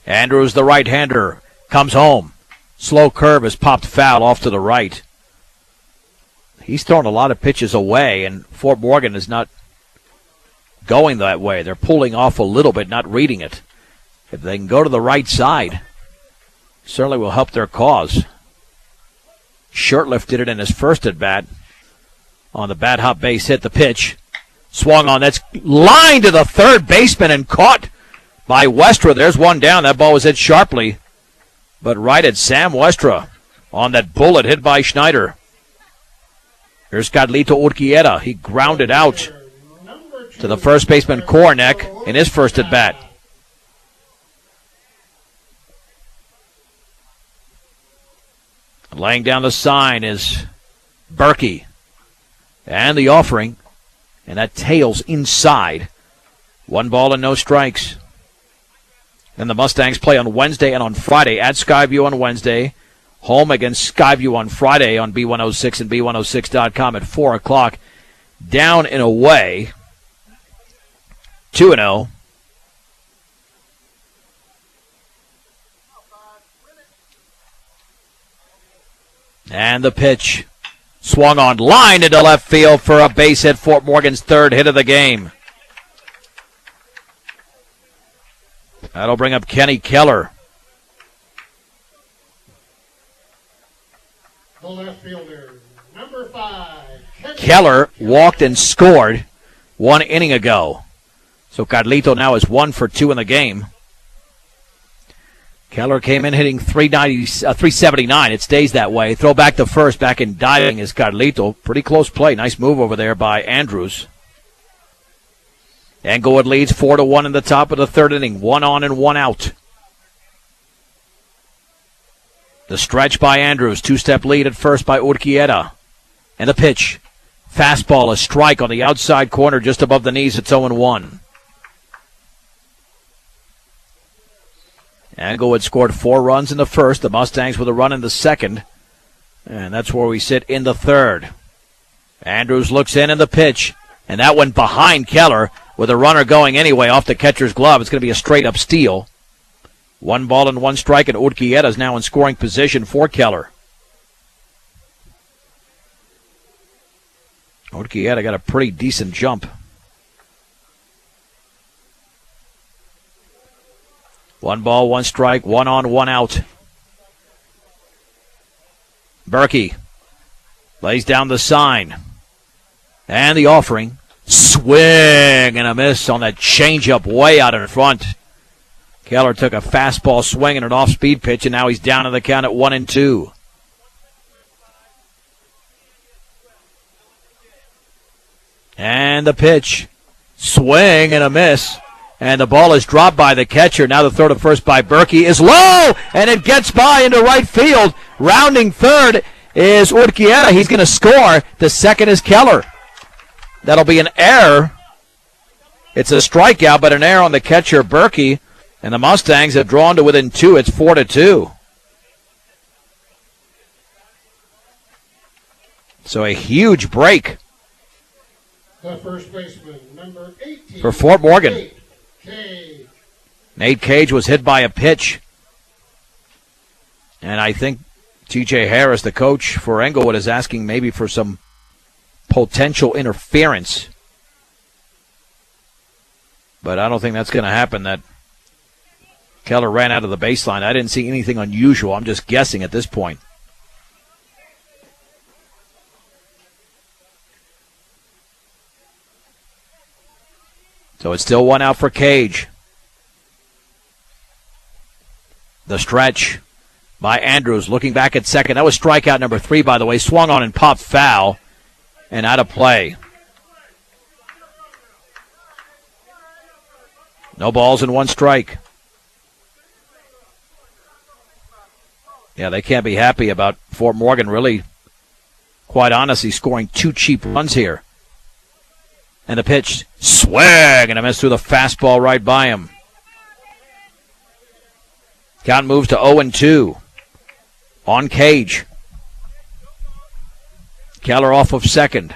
Andrews, the right-hander, comes home. Slow curve is popped foul off to the right. He's thrown a lot of pitches away, and Fort Morgan is not going that way. They're pulling off a little bit, not reading it. If they can go to the right side, certainly will help their cause. Shurtleff did it in his first at-bat. On the bat hop base hit, the pitch. Swung on, that's lined to the third baseman and caught by Westra. There's one down. That ball was hit sharply, but right at Sam Westra on that bullet hit by Schneider. Here's Carlito Urquieta. He grounded out to the first baseman Korneck in his first at-bat. Laying down the sign is Berkey. And the offering, and that tails inside. 1 ball and no strikes. And the Mustangs play on Wednesday and on Friday at Skyview on Wednesday. Home against Skyview on Friday on B106 and B106.com at 4 o'clock. Down and away. 2-0. And the pitch. Swung on, line into left field for a base hit. Fort Morgan's third hit of the game. That'll bring up Kenny Keller. The left fielder, number 5. Keller walked and scored 1 inning ago. So Carlito now is 1 for 2 in the game. Keller came in hitting 379. It stays that way. Throw back to first. Back in diving is Carlito. Pretty close play. Nice move over there by Andrews. Englewood leads 4-1 in the top of the third inning. 1 on and 1 out. The stretch by Andrews. 2-step lead at first by Urquieta. And the pitch. Fastball, a strike on the outside corner just above the knees. It's 0-1. Englewood scored 4 runs in the first. The Mustangs with a run in the second. And that's where we sit in the third. Andrews looks in the pitch. And that went behind Keller with a runner going anyway off the catcher's glove. It's going to be a straight-up steal. 1 ball and 1 strike, and Urquieta is now in scoring position for Keller. Urquieta got a pretty decent jump. 1 ball, 1 strike, 1 on, 1 out. Berkey lays down the sign. And the offering. Swing and a miss on that changeup way out in front. Keller took a fastball swing and an off-speed pitch, and now he's down in the count at 1-2. And the pitch. Swing and a miss. And the ball is dropped by the catcher. Now the throw to first by Berkey is low, and it gets by into right field. Rounding third is Urquiera. He's going to score. The second is Keller. That'll be an error. It's a strikeout, but an error on the catcher, Berkey. And the Mustangs have drawn to within 2. It's 4-2. So a huge break. The first baseman, number 18. For Fort Morgan. Nate Cage. Nate Cage was hit by a pitch. And I think T.J. Harris, the coach for Englewood, is asking maybe for some potential interference. But I don't think that's going to happen. That Keller ran out of the baseline. I didn't see anything unusual. I'm just guessing at this point. So it's still 1 out for Cage. The stretch by Andrews, looking back at second. That was strikeout number 3, by the way. Swung on and popped foul and out of play. No balls and 1 strike. Yeah, they can't be happy about Fort Morgan really, quite honestly, scoring 2 cheap runs here. And the pitch, swing, and a miss through the fastball right by him. Count moves to 0-2 on Cage. Keller off of second.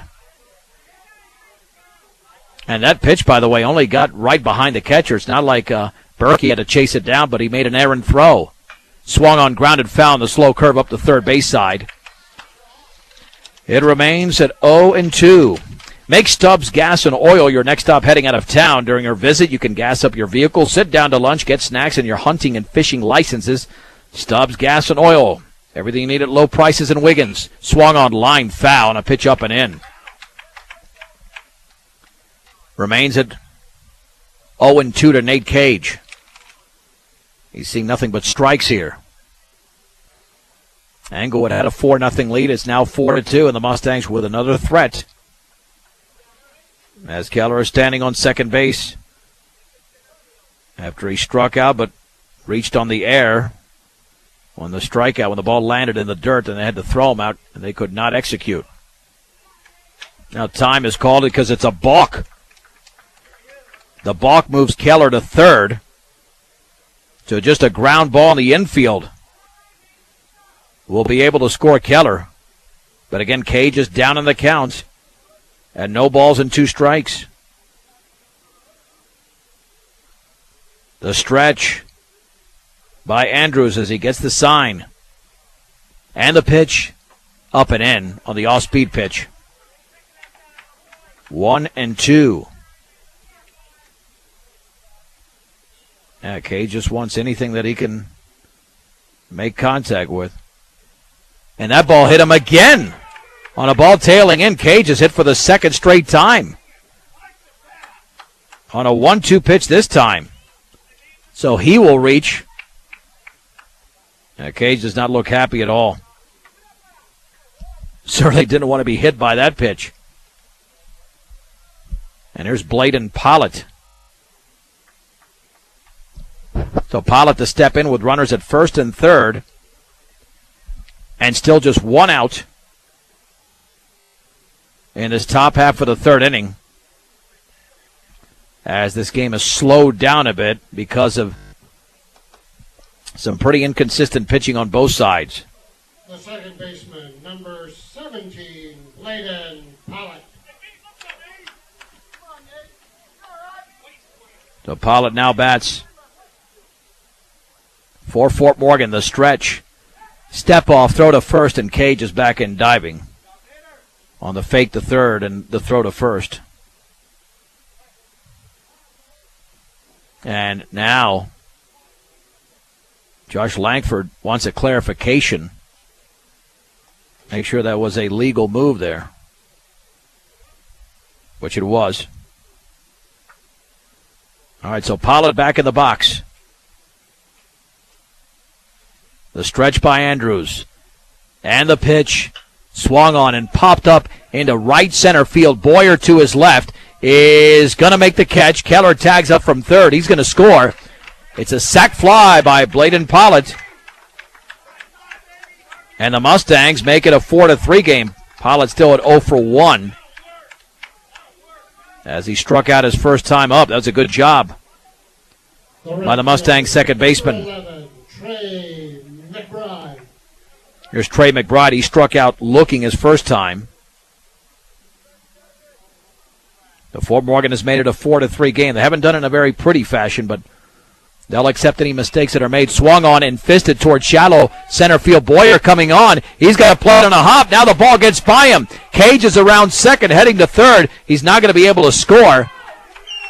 And that pitch, by the way, only got right behind the catcher. It's not like Berkey had to chase it down, but he made an errant throw. Swung on, grounded foul, and the slow curve up the third base side. It remains at 0-2. Make Stubbs Gas and Oil your next stop heading out of town. During your visit, you can gas up your vehicle, sit down to lunch, get snacks, and your hunting and fishing licenses. Stubbs Gas and Oil. Everything you need at low prices in Wiggins. Swung on, line foul, and a pitch up and in. Remains at 0-2 to Nate Cage. He's seeing nothing but strikes here. Englewood had a 4-0 lead. It's now 4-2, and the Mustangs with another threat. As Keller is standing on second base after he struck out but reached on the air on the strikeout when the ball landed in the dirt, and they had to throw him out, and they could not execute. Now time is called because it's a balk. The balk moves Keller to third. So just a ground ball in the infield will be able to score Keller. But again, Cage is down in the count. And no balls and 2 strikes. The stretch by Andrews as he gets the sign. And the pitch up and in on the off-speed pitch. 1-2. Yeah, Cage just wants anything that he can make contact with. And that ball hit him again. On a ball tailing in, Cage is hit for the second straight time. On a 1-2 pitch this time. So he will reach. Cage does not look happy at all. Certainly didn't want to be hit by that pitch. And here's Bladen Pollitt. So Pollitt to step in with runners at first and third. And still just 1 out in this top half of the third inning, as this game has slowed down a bit because of some pretty inconsistent pitching on both sides. The second baseman, number 17, Bladen Pollitt. So Pollitt now bats for Fort Morgan. The stretch, step off, throw to first, and Cage is back in diving on the fake to third and the throw to first. And now Josh Langford wants a clarification. Make sure that was a legal move there. which it was. All right, so Pollard back in the box. The stretch by Andrews. And the pitch swung on and popped up into right center field. Boyer to his left is going to make the catch. Keller tags up from third. He's going to score. It's a sac fly by Bladen Pollard. And the Mustangs make it a 4-3 game. Pollard still at 0 for 1. As he struck out his first time up. That was a good job by the Mustangs second baseman. Here's Trey McBride. He struck out looking his first time. The Fort Morgan has made it a 4-3 game. They haven't done it in a very pretty fashion, but they'll accept any mistakes that are made. Swung on and fisted toward shallow center field. Boyer coming on. He's got to play it on a hop. Now the ball gets by him. Cage is around second, heading to third. He's not going to be able to score.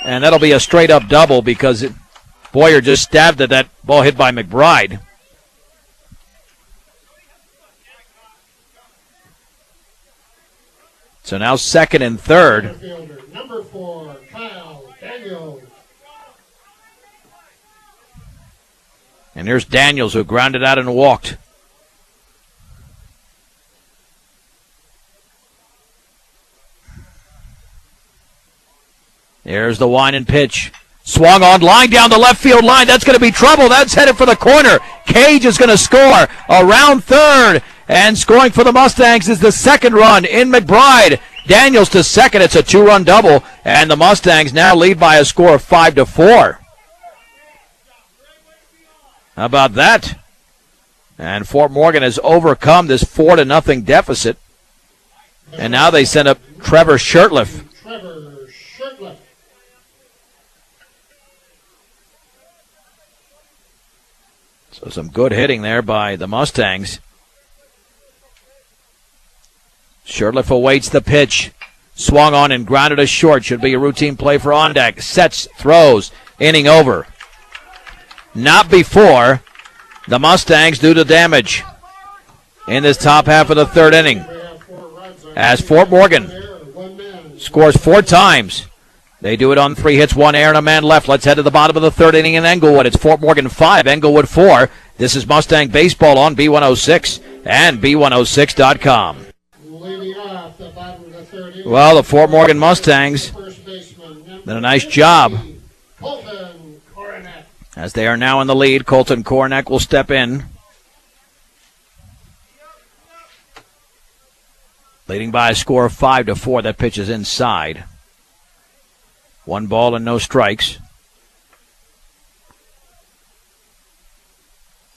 And that'll be a straight-up double because Boyer just stabbed at that ball hit by McBride. So now second and third. Number 4, Kyle Daniels. And here's Daniels, who grounded out and walked. There's the wind and pitch. Swung on, line down the left field line. That's going to be trouble. That's headed for the corner. Cage is going to score around third. And scoring for the Mustangs is the second run in McBride. Daniels to second. It's a 2-run double. And the Mustangs now lead by a score of 5-4. How about that? And Fort Morgan has overcome this 4-0 deficit. And now they send up Trevor Shirtliff. So some good hitting there by the Mustangs. Shirtliff awaits the pitch. Swung on and grounded a short. Should be a routine play for Ondak. Sets, throws, inning over. Not before the Mustangs do the damage in this top half of the third inning. As Fort Morgan scores 4 times. They do it on 3 hits, 1 error, and a man left. Let's head to the bottom of the third inning in Englewood. It's Fort Morgan 5, Englewood 4. This is Mustang Baseball on B106 and B106.com. Well, the Fort Morgan Mustangs did a nice job. As they are now in the lead, Colton Kornak will step in. Leading by a score of 5-4. That pitch is inside. 1 ball and no strikes.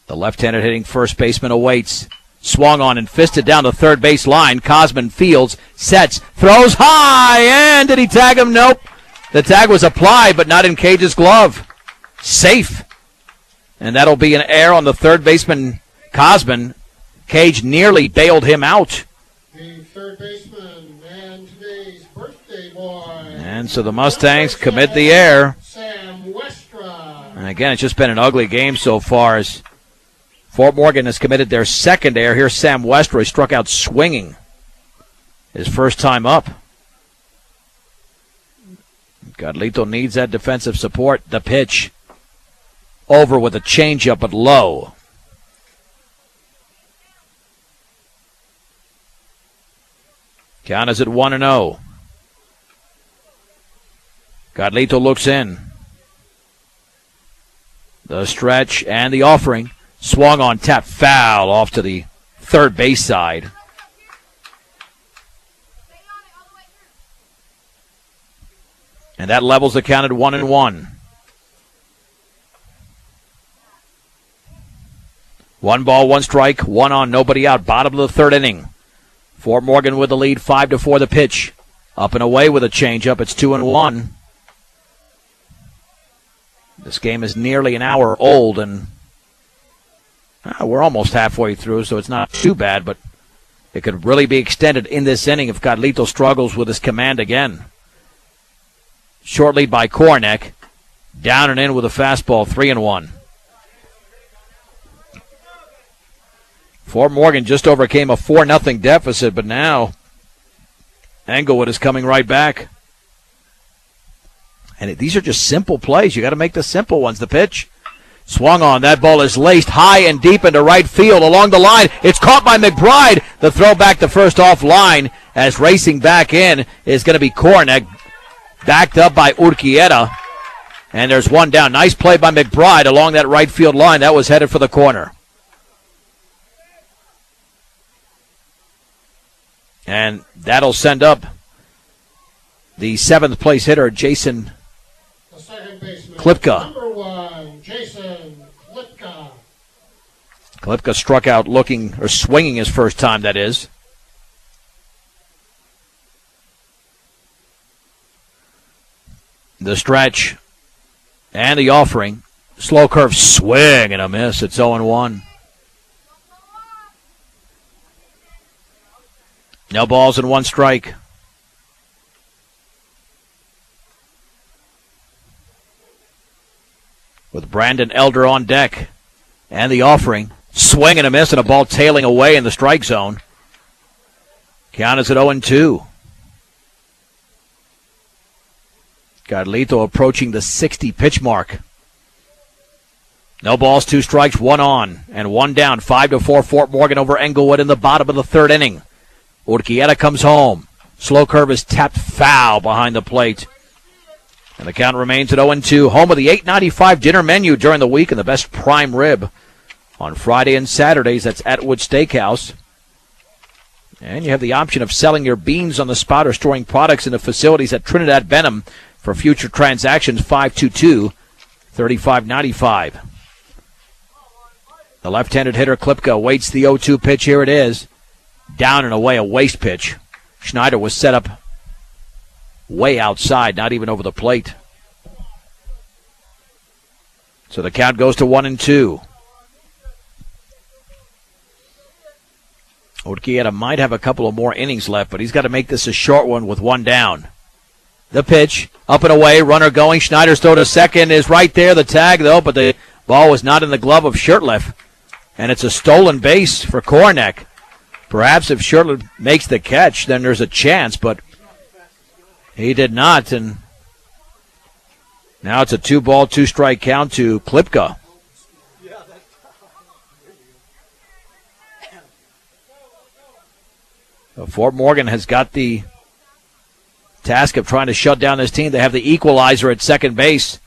The left-handed hitting first baseman awaits. Swung on and fisted down the third base line. Cosman fields, sets, throws high, and did he tag him? Nope. The tag was applied, but not in Cage's glove. Safe. And that'll be an error on the third baseman, Cosman. Cage nearly bailed him out. The third baseman and today's birthday boy. And so the Mustangs commit the error. Sam Westra. And again, it's just been an ugly game so far as Fort Morgan has committed their second error. Here's Sam Westra. He struck out swinging his first time up. Godlito needs that defensive support. The pitch over with a changeup, but low. Count is at 1-0. Godlito looks in. The stretch and the offering. Swung on, tap, foul off to the third base side. And that levels the count at 1-1. 1 ball, 1 strike, 1 on, nobody out. Bottom of the third inning. Fort Morgan with the lead, 5-4 the pitch. Up and away with a changeup. It's 2-1. This game is nearly an hour old, and we're almost halfway through, so it's not too bad, but it could really be extended in this inning if Godlito struggles with his command again. Short lead by Kornak. Down and in with a fastball, 3-1. Fort Morgan just overcame a 4-0 deficit, but now Englewood is coming right back. And these are just simple plays. You got to make the simple ones. The pitch swung on. That ball is laced high and deep into right field along the line. It's caught by McBride. The throw back to first off line as racing back in is going to be Kornick, backed up by Urquieta. And there's one down. Nice play by McBride along that right field line. That was headed for the corner. And that'll send up the seventh place hitter, Jason Klipka. Number 1, Jason Klipka. Klipka struck out swinging his first time, that is. The stretch and the offering. Slow curve swing and a miss. It's 0-1. No balls and 1 strike. With Brandon Elder on deck. And the offering. Swing and a miss and a ball tailing away in the strike zone. Count is at 0-2. Carlito approaching the 60 pitch mark. No balls, 2 strikes, 1 on, and 1 down. 5-4 Fort Morgan over Englewood in the bottom of the third inning. Urquieta comes home. Slow curve is tapped foul behind the plate. And the count remains at 0-2. Home of the $8.95 dinner menu during the week and the best prime rib on Friday and Saturdays. That's Atwood Steakhouse. And you have the option of selling your beans on the spot or storing products in the facilities at Trinidad Benham for future transactions. 522-3595. The left-handed hitter Klipka waits the 0-2 pitch. Here it is. Down and away, a waste pitch. Schneider was set up way outside, not even over the plate. So the count goes to 1-2. Urquieta might have a couple of more innings left, but he's got to make this a short one with 1 down. The pitch, up and away, runner going. Schneider's throw to second is right there. The tag, though, but the ball was not in the glove of Shirtliff. And it's a stolen base for Kornick. Perhaps if Shirtliff makes the catch, then there's a chance, but he did not. And now it's a 2-ball, 2-strike count to Klipka. So Fort Morgan has got the task of trying to shut down this team. They have the equalizer at second base.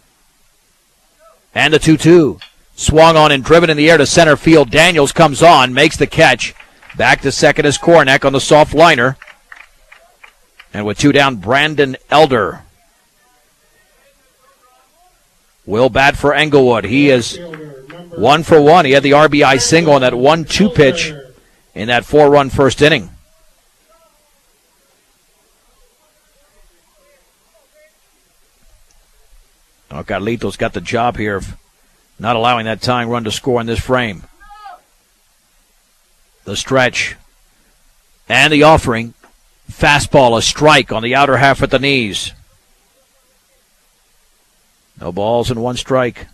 And the 2-2. Swung on and driven in the air to center field. Daniels comes on, makes the catch. Back to second is Kornick on the soft liner. And with 2 down, Brandon Elder will bat for Englewood. He is 1 for 1. He had the RBI single on that 1-2 pitch in that 4-run first inning. Oh, Carlito's got the job here of not allowing that tying run to score in this frame. The stretch and the offering. Fastball, a strike on the outer half at the knees. No balls and 1 strike.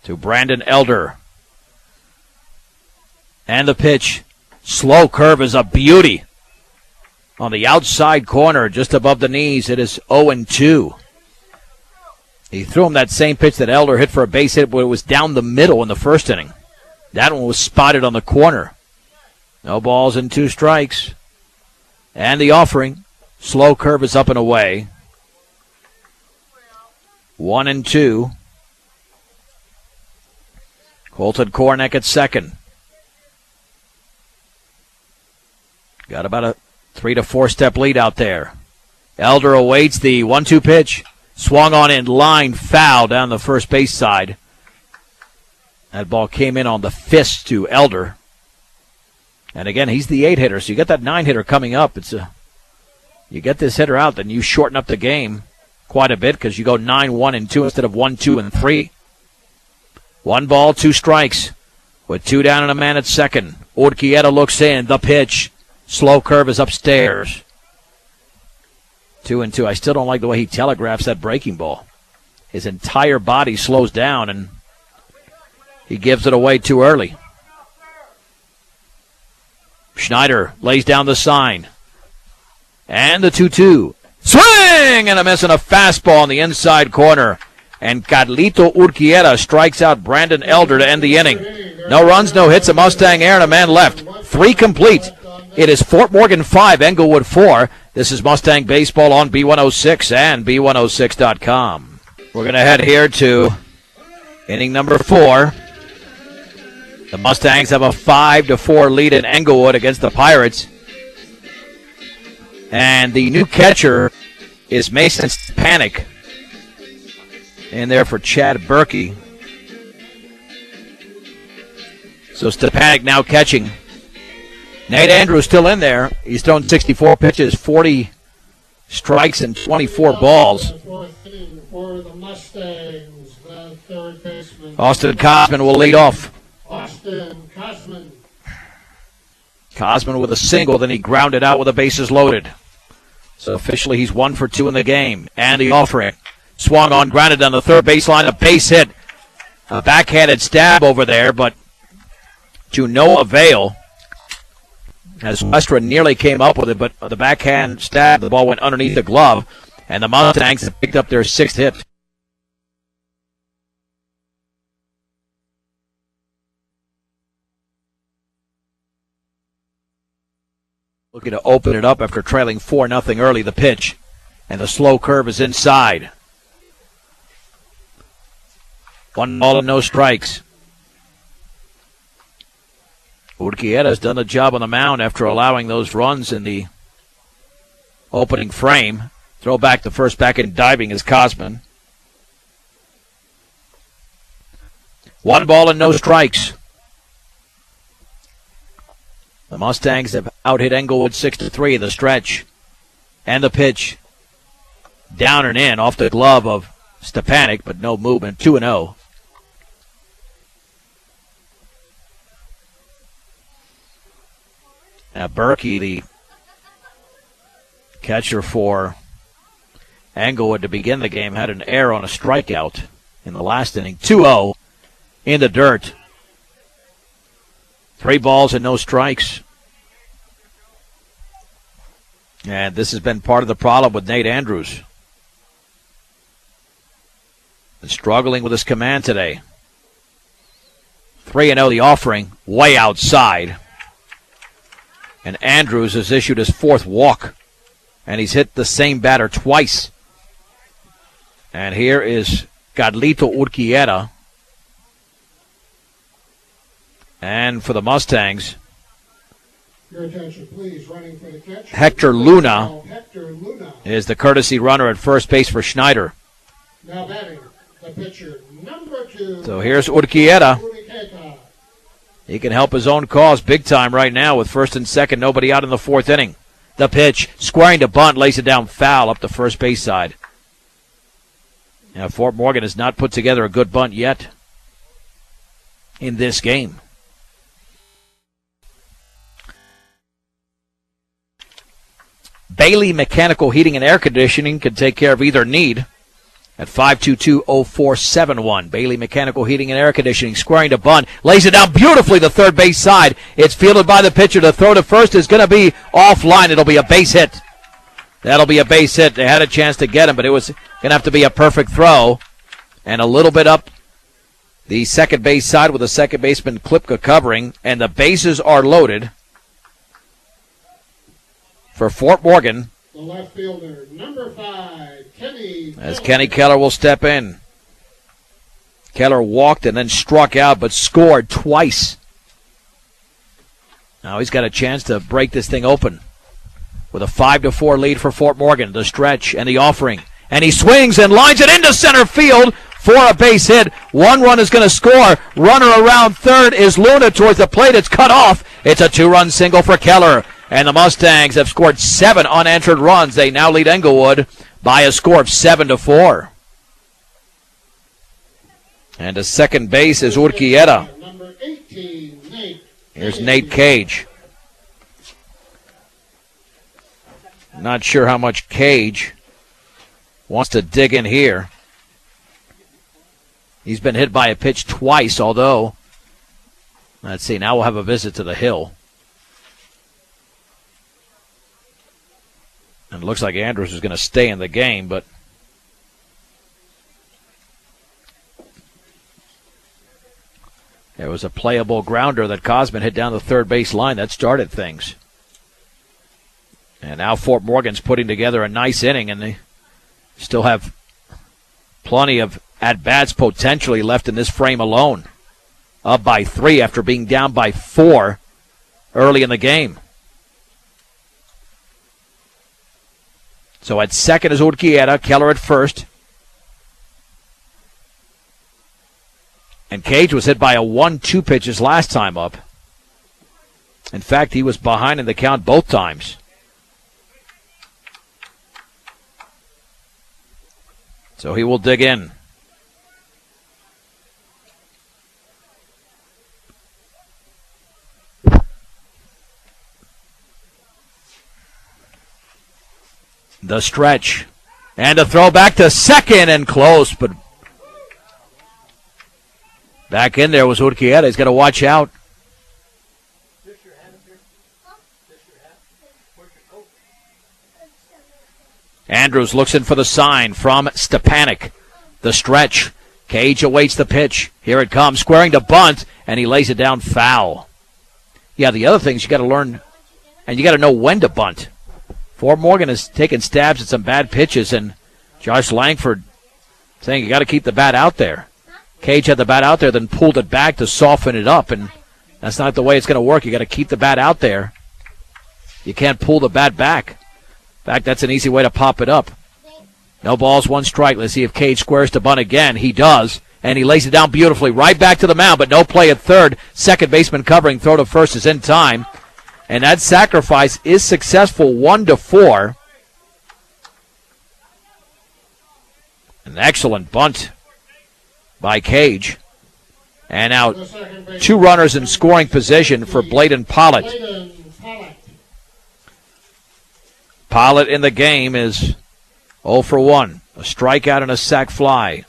To Brandon Elder. And the pitch. Slow curve is a beauty. On the outside corner, just above the knees, it is 0-2. He threw him that same pitch that Elder hit for a base hit, but it was down the middle in the first inning. That one was spotted on the corner. No balls and 2 strikes. And the offering. Slow curve is up and away. 1-2. Colton Kornick at second. Got about a 3 to 4 step lead out there. Elder awaits the 1-2 pitch. Swung on in line, foul down the first base side. That ball came in on the fist to Elder. And again, he's the 8 hitter, so you get that 9 hitter coming up. You get this hitter out, then you shorten up the game quite a bit because you go 9-1-2 instead of 1-2-3. 1 ball, 2 strikes. With 2 down and a man at second. Urquieta looks in. The pitch. Slow curve is upstairs. 2-2. I still don't like the way he telegraphs that breaking ball. His entire body slows down, and he gives it away too early. Schneider lays down the sign. And the 2-2. Swing and a miss on a fastball in the inside corner. And Carlito Urquieta strikes out Brandon Elder to end the inning. No runs, no hits, a Mustang air, and a man left. 3 complete. It is Fort Morgan 5, Englewood 4. This is Mustang Baseball on B106 and B106.com. We're going to head here to inning number 4. The Mustangs have a 5-4 lead in Englewood against the Pirates. And the new catcher is Mason Panic. In there for Chad Berkey. So Stepanek now catching. Nate Andrews still in there. He's thrown 64 pitches, 40 strikes, and 24 balls. For the Mustangs, the third baseman. Austin Cosman will lead off. Austin Cosman. Cosman with a single, then he grounded out with the bases loaded. So officially he's 1 for 2 in the game. And the offering. Swung on, grounded on the third baseline, a base hit. A backhanded stab over there, but to no avail. As Westra nearly came up with it, but the backhand stab, the ball went underneath the glove, and the Mustangs have picked up their 6th hit. Looking to open it up after trailing 4-0 early, the pitch, and the slow curve is inside. 1 ball and no strikes. Urquieta has done a job on the mound after allowing those runs in the opening frame. Throw back to first, back in diving is Cosman. 1 ball and no strikes. The Mustangs have out-hit Englewood 6-3 in the stretch. And the pitch. Down and in off the glove of Stepanek, but no movement. 2-0. Now Berkey, the catcher for Englewood to begin the game, had an error on a strikeout in the last inning. 2-0 in the dirt. 3 balls and no strikes. And this has been part of the problem with Nate Andrews. Been struggling with his command today. 3-0 the offering, way outside. And Andrews has issued his 4th walk. And he's hit the same batter twice. And here is Carlito Urquieta. And for the Mustangs, your attention, please. Running for the catch. Hector Luna is the courtesy runner at first base for Schneider. Now batting, the pitcher, number 2. So here's Urquieta. He can help his own cause big time right now with first and second, nobody out in the 4th inning. The pitch, squaring to bunt, lays it down foul up the first base side. Now Fort Morgan has not put together a good bunt yet in this game. Bailey Mechanical Heating and Air Conditioning can take care of either need at 522-0471. Bailey Mechanical Heating and Air Conditioning, squaring to bunt, lays it down beautifully to third base side. It's fielded by the pitcher. The throw to first is going to be offline. It'll be a base hit. That'll be a base hit. They had a chance to get him, but it was going to have to be a perfect throw. And a little bit up the second base side with the second baseman Klipka covering, and the bases are loaded for Fort Morgan. The left fielder, number 5, Kenny. As Kenny Keller will step in. Keller walked and then struck out, but scored twice. Now he's got a chance to break this thing open with a 5-4 lead for Fort Morgan. The stretch and the offering. And he swings and lines it into center field for a base hit. 1 run is going to score. Runner around third is Luna towards the plate. It's cut off. It's a 2-run single for Keller. And the Mustangs have scored 7 unanswered runs. They now lead Englewood by a score of 7-4. And to second base is Urquieta. Number 18, Nate. Here's Nate Cage. Not sure how much Cage wants to dig in here. He's been hit by a pitch twice, although, let's see, now we'll have a visit to the hill. And it looks like Andrews is going to stay in the game, but there was a playable grounder that Cosman hit down the third base line. That started things. And now Fort Morgan's putting together a nice inning, and they still have plenty of at-bats potentially left in this frame alone. Up by 3 after being down by 4 early in the game. So at second is Urquieta, Keller at first. And Cage was hit by a 1-2 pitches last time up. In fact, he was behind in the count both times. So he will dig in. The stretch. And a throw back to second and close, but back in there was Urquieta. He's got to watch out. Andrews looks in for the sign from Stepanek. The stretch. Cage awaits the pitch. Here it comes. Squaring to bunt, and he lays it down foul. Yeah, the other things you got to learn, and you got to know when to bunt. Fort Morgan has taken stabs at some bad pitches, and Josh Langford saying you got to keep the bat out there. Cage had the bat out there, then pulled it back to soften it up, and that's not the way it's going to work. You got to keep the bat out there. You can't pull the bat back. In fact, that's an easy way to pop it up. No balls, 1 strike. Let's see if Cage squares to bunt again. He does, and he lays it down beautifully. Right back to the mound, but no play at third. Second baseman covering. Throw to first is in time. And that sacrifice is successful, 1-4. An excellent bunt by Cage. And now 2 runners in scoring position for Bladen Pollitt. Pollitt in the game is 0 for 1. A strikeout and a sac fly.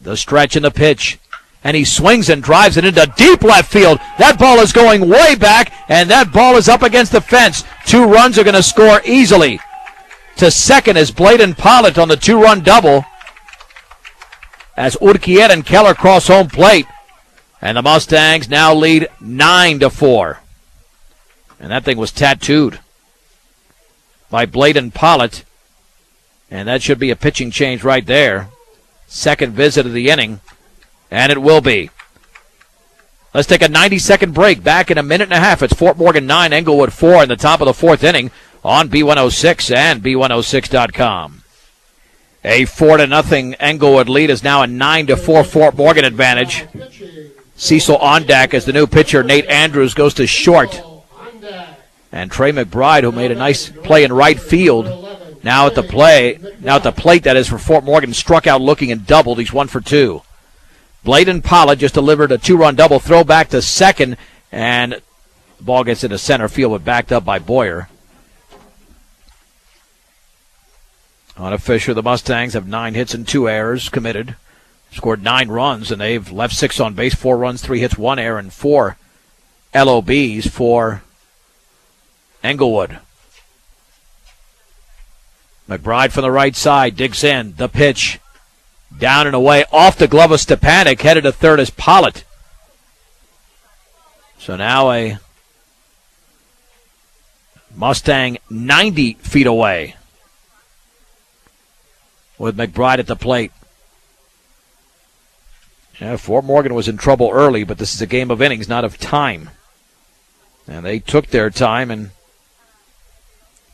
The stretch and the pitch. And he swings and drives it into deep left field. That ball is going way back, and that ball is up against the fence. 2 runs are going to score easily. To second is Bladen Pollitt on the 2-run double as Urquieta and Keller cross home plate. And the Mustangs now lead 9-4. And that thing was tattooed by Bladen Pollitt. And that should be a pitching change right there. Second visit of the inning. And it will be. Let's take a 90-second break. Back in a minute and a half. It's Fort Morgan 9, Englewood 4 in the top of the 4th inning on B106 and B106.com. A 4-0 Englewood lead is now a 9-4 Fort Morgan advantage. Cecil on deck as the new pitcher, Nate Andrews, goes to short. And Trey McBride, who made a nice play in right field, now at the plate, that is, for Fort Morgan, struck out looking and doubled. He's 1 for 2. Bladen Pollitt just delivered a 2-run double throw back to second, and the ball gets into center field, but backed up by Boyer. On a Fisher, the Mustangs have 9 hits and 2 errors committed. Scored 9 runs, and they've left 6 on base, 4 runs, 3 hits, 1 error, and 4 LOBs for Englewood. McBride from the right side digs in. The pitch. Down and away, off the glove of Stepanek, headed to third is Pollitt. So now a Mustang 90 feet away with McBride at the plate. Yeah, Fort Morgan was in trouble early, but this is a game of innings, not of time. And they took their time and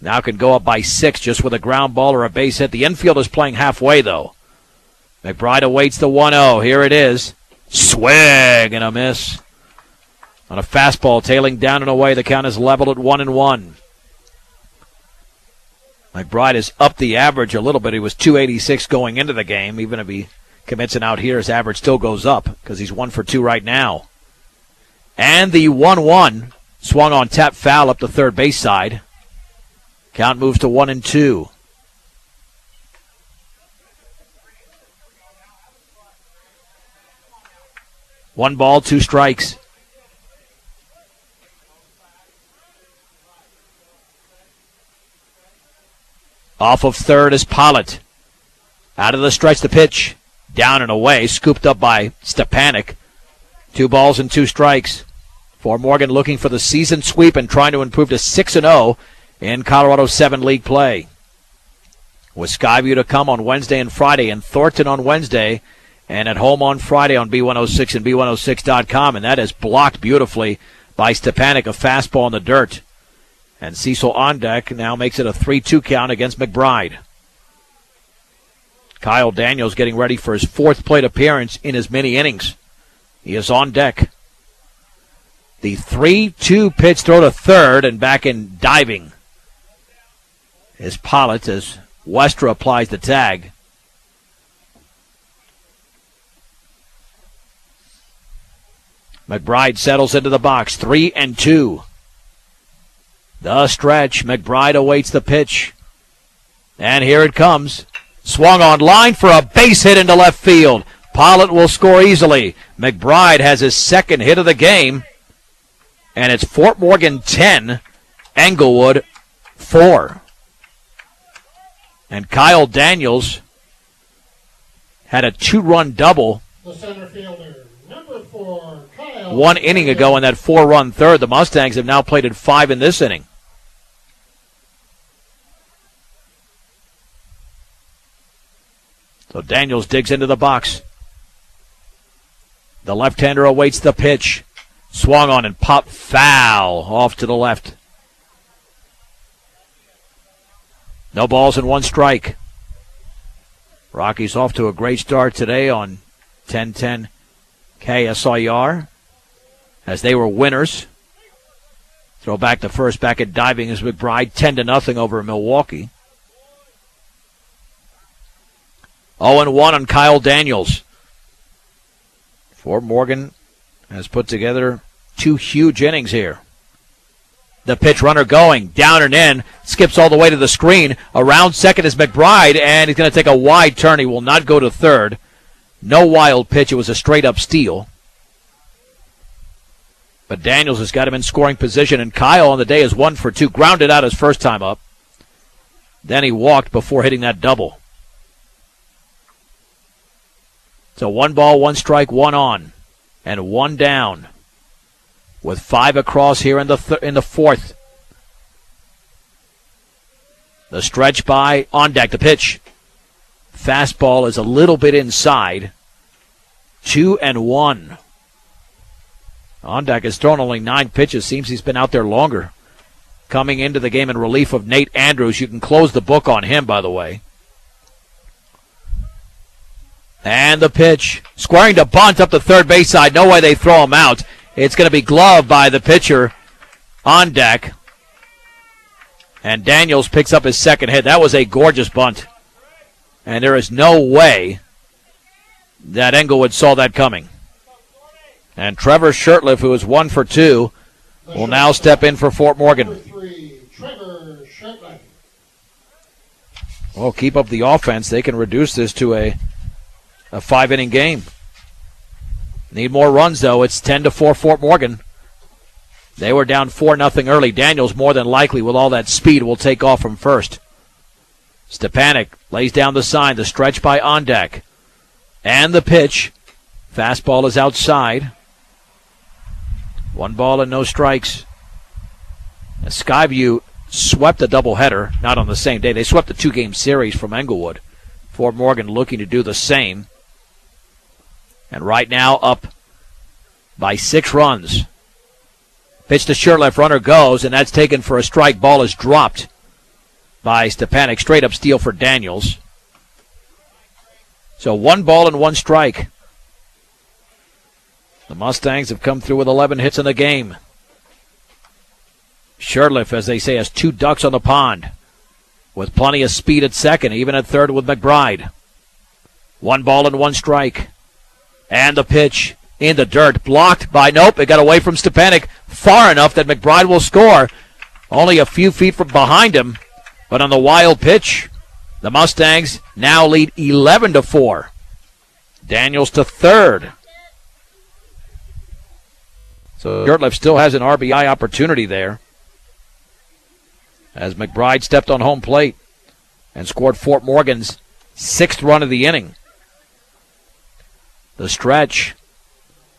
now can go up by 6 just with a ground ball or a base hit. The infield is playing halfway, though. McBride awaits the 1-0. Here it is. Swing and a miss. On a fastball tailing down and away, the count is leveled at 1-1. McBride has upped the average a little bit. He was 286 going into the game. Even if he commits an out here, his average still goes up because he's 1 for 2 right now. And the 1-1 swung on tap foul up the third base side. Count moves to 1-2. One ball, 2 strikes. Off of third is Pollitt. Out of the stretch, the pitch. Down and away, scooped up by Stepanek. 2 balls and 2 strikes. Fort Morgan looking for the season sweep and trying to improve to 6-0 in Colorado 7 League play. With Skyview to come on Wednesday and Friday, and Thornton on Wednesday, and at home on Friday on B106 and B106.com, and that is blocked beautifully by Stepanek, a fastball in the dirt. And Cecil on deck now makes it a 3-2 count against McBride. Kyle Daniels getting ready for his 4th plate appearance in as many innings. He is on deck. The 3-2 pitch throw to third, and back in diving is Pollitt as Westra applies the tag. McBride settles into the box, 3-2. The stretch, McBride awaits the pitch. And here it comes. Swung on line for a base hit into left field. Pollitt will score easily. McBride has his 2nd hit of the game. And it's Fort Morgan 10, Englewood 4. And Kyle Daniels had a 2-run double The center fielder, number 4, Kyle. 1 inning ago in that 4-run third. The Mustangs have now plated 5 in this inning. So Daniels digs into the box. The left-hander awaits the pitch. Swung on and popped foul off to the left. No balls and 1 strike. Rockies off to a great start today on 1010 KSIR as they were winners. Throw back to first, back at diving as McBride 10-0 over Milwaukee. 0-1 on Kyle Daniels. Fort Morgan has put together 2 huge innings here. The pitch runner going, down and in, skips all the way to the screen. Around second is McBride, and he's going to take a wide turn. He will not go to third. No wild pitch. It was a straight-up steal. But Daniels has got him in scoring position, and Kyle on the day is 1 for 2. Grounded out his first time up. Then he walked before hitting that double. So 1 ball, 1 strike, 1 on, and 1 down, with 5 across here in the 4th. The stretch by on deck. The pitch. Fastball is a little bit inside. 2-1. On deck has thrown only 9 pitches. Seems he's been out there longer. Coming into the game in relief of Nate Andrews. You can close the book on him, by the way. And the pitch. Squaring to bunt up the third base side. No way they throw him out. It's going to be gloved by the pitcher on deck. And Daniels picks up his 2nd hit. That was a gorgeous bunt. And there is no way that Englewood saw that coming. And Trevor Shurtleff, who is 1 for 2, will now step in for Fort Morgan. Number 3, Trevor Shurtleff. Well, keep up the offense. They can reduce this to a 5-inning game. Need more runs, though. It's 10-4 Fort Morgan. They were down 4-0 early. Daniels, more than likely, with all that speed, will take off from first. Stepanek lays down the sign. The stretch by Ondak. And the pitch. Fastball is outside. 1 ball and no strikes. Skyview swept a doubleheader, not on the same day. They swept a 2-game series from Englewood. Fort Morgan looking to do the same. And right now up by 6 runs. Pitch to Shurtleff, runner goes, and that's taken for a strike. Ball is dropped by Stepanek. Straight up steal for Daniels. So 1 ball and 1 strike. The Mustangs have come through with 11 hits in the game. Shurtleff, as they say, has 2 ducks on the pond, with plenty of speed at second, even at third with McBride. 1 ball and 1 strike. And the pitch in the dirt, blocked by, nope, it got away from Stepanek far enough that McBride will score. Only a few feet from behind him, but on the wild pitch, the Mustangs now lead 11-4. Daniels to third. So Shurtleff still has an RBI opportunity there, as McBride stepped on home plate. and scored Fort Morgan's 6th run of the inning. The stretch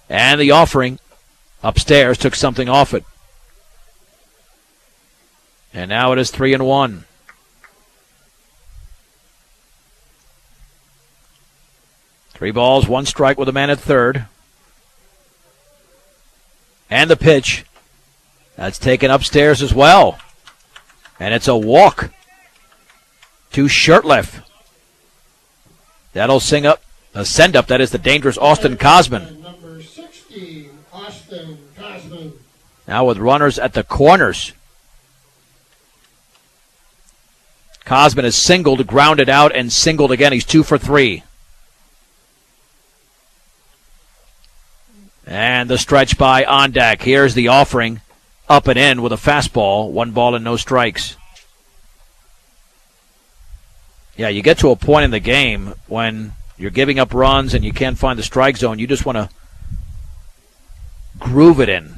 and the offering upstairs took something off it. And now it is 3-1. Three balls, one strike with a man at third. And the pitch. That's taken upstairs as well. And it's a walk to Shirtliff. That'll send up, that is the dangerous Austin Cosman. Number 16, Austin Cosman. Now with runners at the corners. Cosman is singled, grounded out, and singled again. He's 2 for 3. And the stretch by Ondak. Here's the offering. Up and in with a fastball. 1 ball and no strikes. Yeah, you get to a point in the game when you're giving up runs and you can't find the strike zone. You just want to groove it in.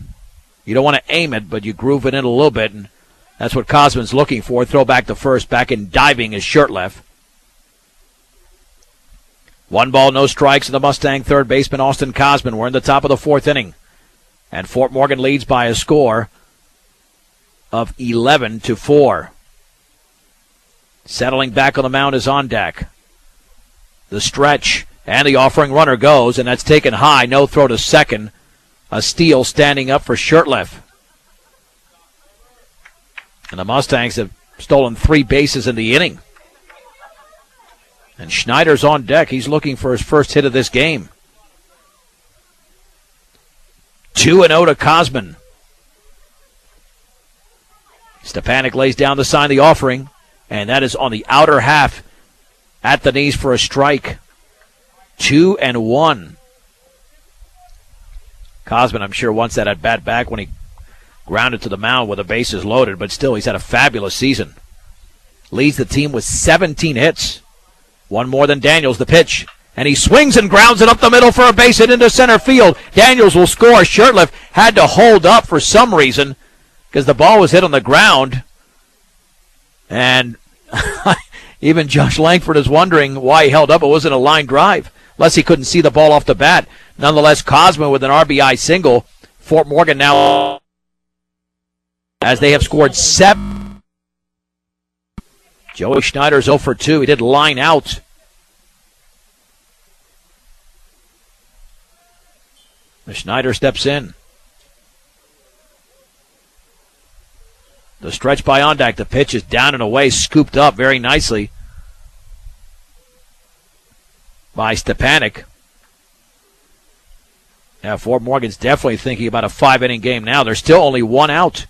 You don't want to aim it, but you groove it in a little bit, and that's what Cosman's looking for. Throw back to first. Back in diving is Shirtliff. 1 ball, no strikes, and the Mustang third baseman Austin Cosman. We're in the top of the 4th inning. And Fort Morgan leads by a score of 11-4. Settling back on the mound is Ondak. The stretch and the offering runner goes, and that's taken high. No throw to second. A steal standing up for Shirtliff. And the Mustangs have stolen 3 bases in the inning. And Schneider's on deck. He's looking for his first hit of this game. 2-0 to Cosman. Stepanek lays down the sign, the offering, and that is on the outer half at the knees for a strike. 2-1. Cosman, I'm sure, wants that at bat back when he grounded to the mound with the bases loaded, but still, he's had a fabulous season. Leads the team with 17 hits. 1 more than Daniels, the pitch. And he swings and grounds it up the middle for a base hit into center field. Daniels will score. Shirtliff had to hold up for some reason because the ball was hit on the ground. And even Josh Langford is wondering why he held up. It wasn't a line drive, unless he couldn't see the ball off the bat. Nonetheless, Cosman with an RBI single. Fort Morgan now, as they have scored 7. Joey Schneider's 0 for 2. He did line out. The Schneider steps in. The stretch by Ondak. The pitch is down and away, scooped up very nicely by Stepanek. Now, Fort Morgan's definitely thinking about a 5-inning game now. There's still only 1 out.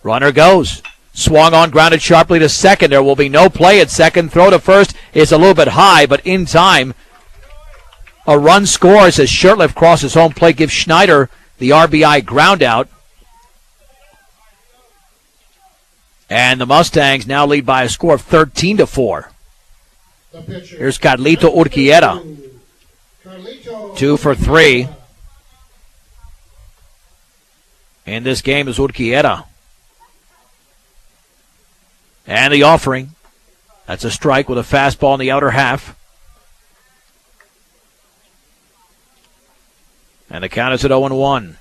Runner goes. Swung on, grounded sharply to second. There will be no play at second. Throw to first is a little bit high, but in time. A run scores as Shirtliff crosses home plate, gives Schneider the RBI ground out. And the Mustangs now lead by a score of 13-4. Here's Carlito Urquieta. 2 for 3. In this game is Urquieta. And the offering. That's a strike with a fastball in the outer half. And the count is at 0-1.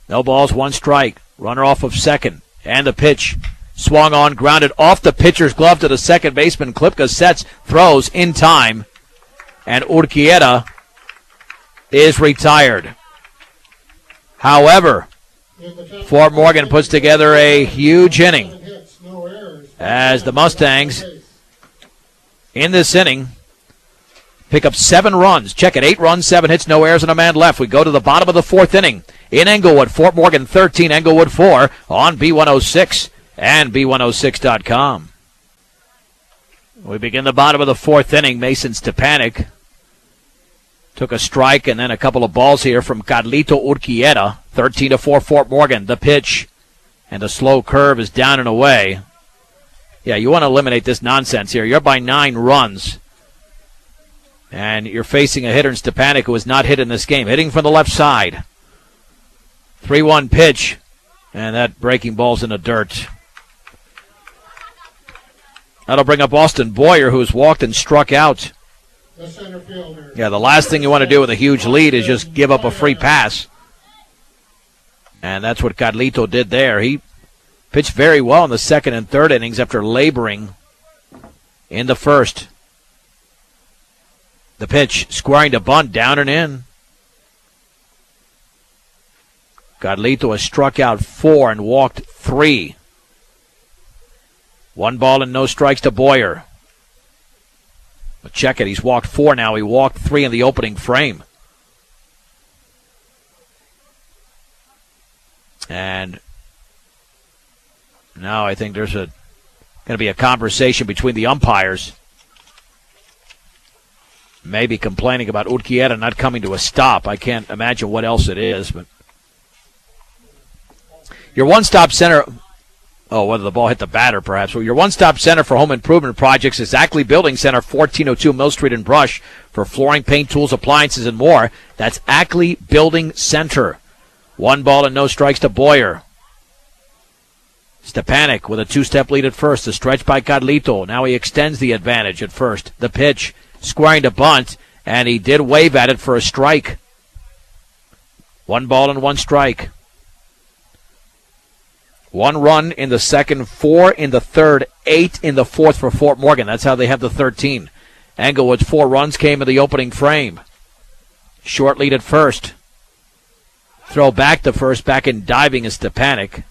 No balls, 1 strike. Runner off of second. And the pitch. Swung on, grounded off the pitcher's glove to the second baseman. Klipka sets, throws in time. And Urquieta is retired. However, Fort Morgan puts together a huge inning as the Mustangs in this inning pick up 7 runs. Check it, 8 runs, 7 hits, no errors, and a man left. We go to the bottom of the 4th inning in Englewood. Fort Morgan 13, Englewood 4 on B106 and B106.com. We begin the bottom of the 4th inning. Mason Stepanek took a strike and then a couple of balls here from Carlito Urquieta. 13-4 Fort Morgan. The pitch and the slow curve is down and away. Yeah, you want to eliminate this nonsense here. You're by 9 runs. And you're facing a hitter in Stepanek who has not hit in this game. Hitting from the left side. 3-1 pitch. And that breaking ball's in the dirt. That'll bring up Austin Boyer, who's walked and struck out. The center fielder. Yeah, the last thing you want to do with a huge lead is just give up a free pass. And that's what Carlito did there. He pitched very well in the second and third innings after laboring in the first. The pitch, squaring to bunt, down and in. Carlito has struck out 4 and walked 3. 1 ball and no strikes to Boyer. But check it, he's walked 4 now. He walked 3 in the opening frame. And now I think there's going to be a conversation between the umpires. Maybe complaining about Urquieta not coming to a stop. I can't imagine what else it is. But your one-stop center... Oh, whether the ball hit the batter, perhaps. Well, your one-stop center for home improvement projects is Ackley Building Center, 1402 Mill Street in Brush, for flooring, paint, tools, appliances, and more. That's Ackley Building Center. 1 ball and no strikes to Boyer. Stepanek with a 2-step lead at first. The stretch by Carlito. Now he extends the advantage at first. The pitch, squaring to bunt, and he did wave at it for a strike. 1 ball and 1 strike. 1 run in the second, 4 in the third, 8 in the fourth for Fort Morgan. That's how they have the 13. Englewood's 4 runs came in the opening frame. Short lead at first. Throw back to first, back in diving is Stepanek.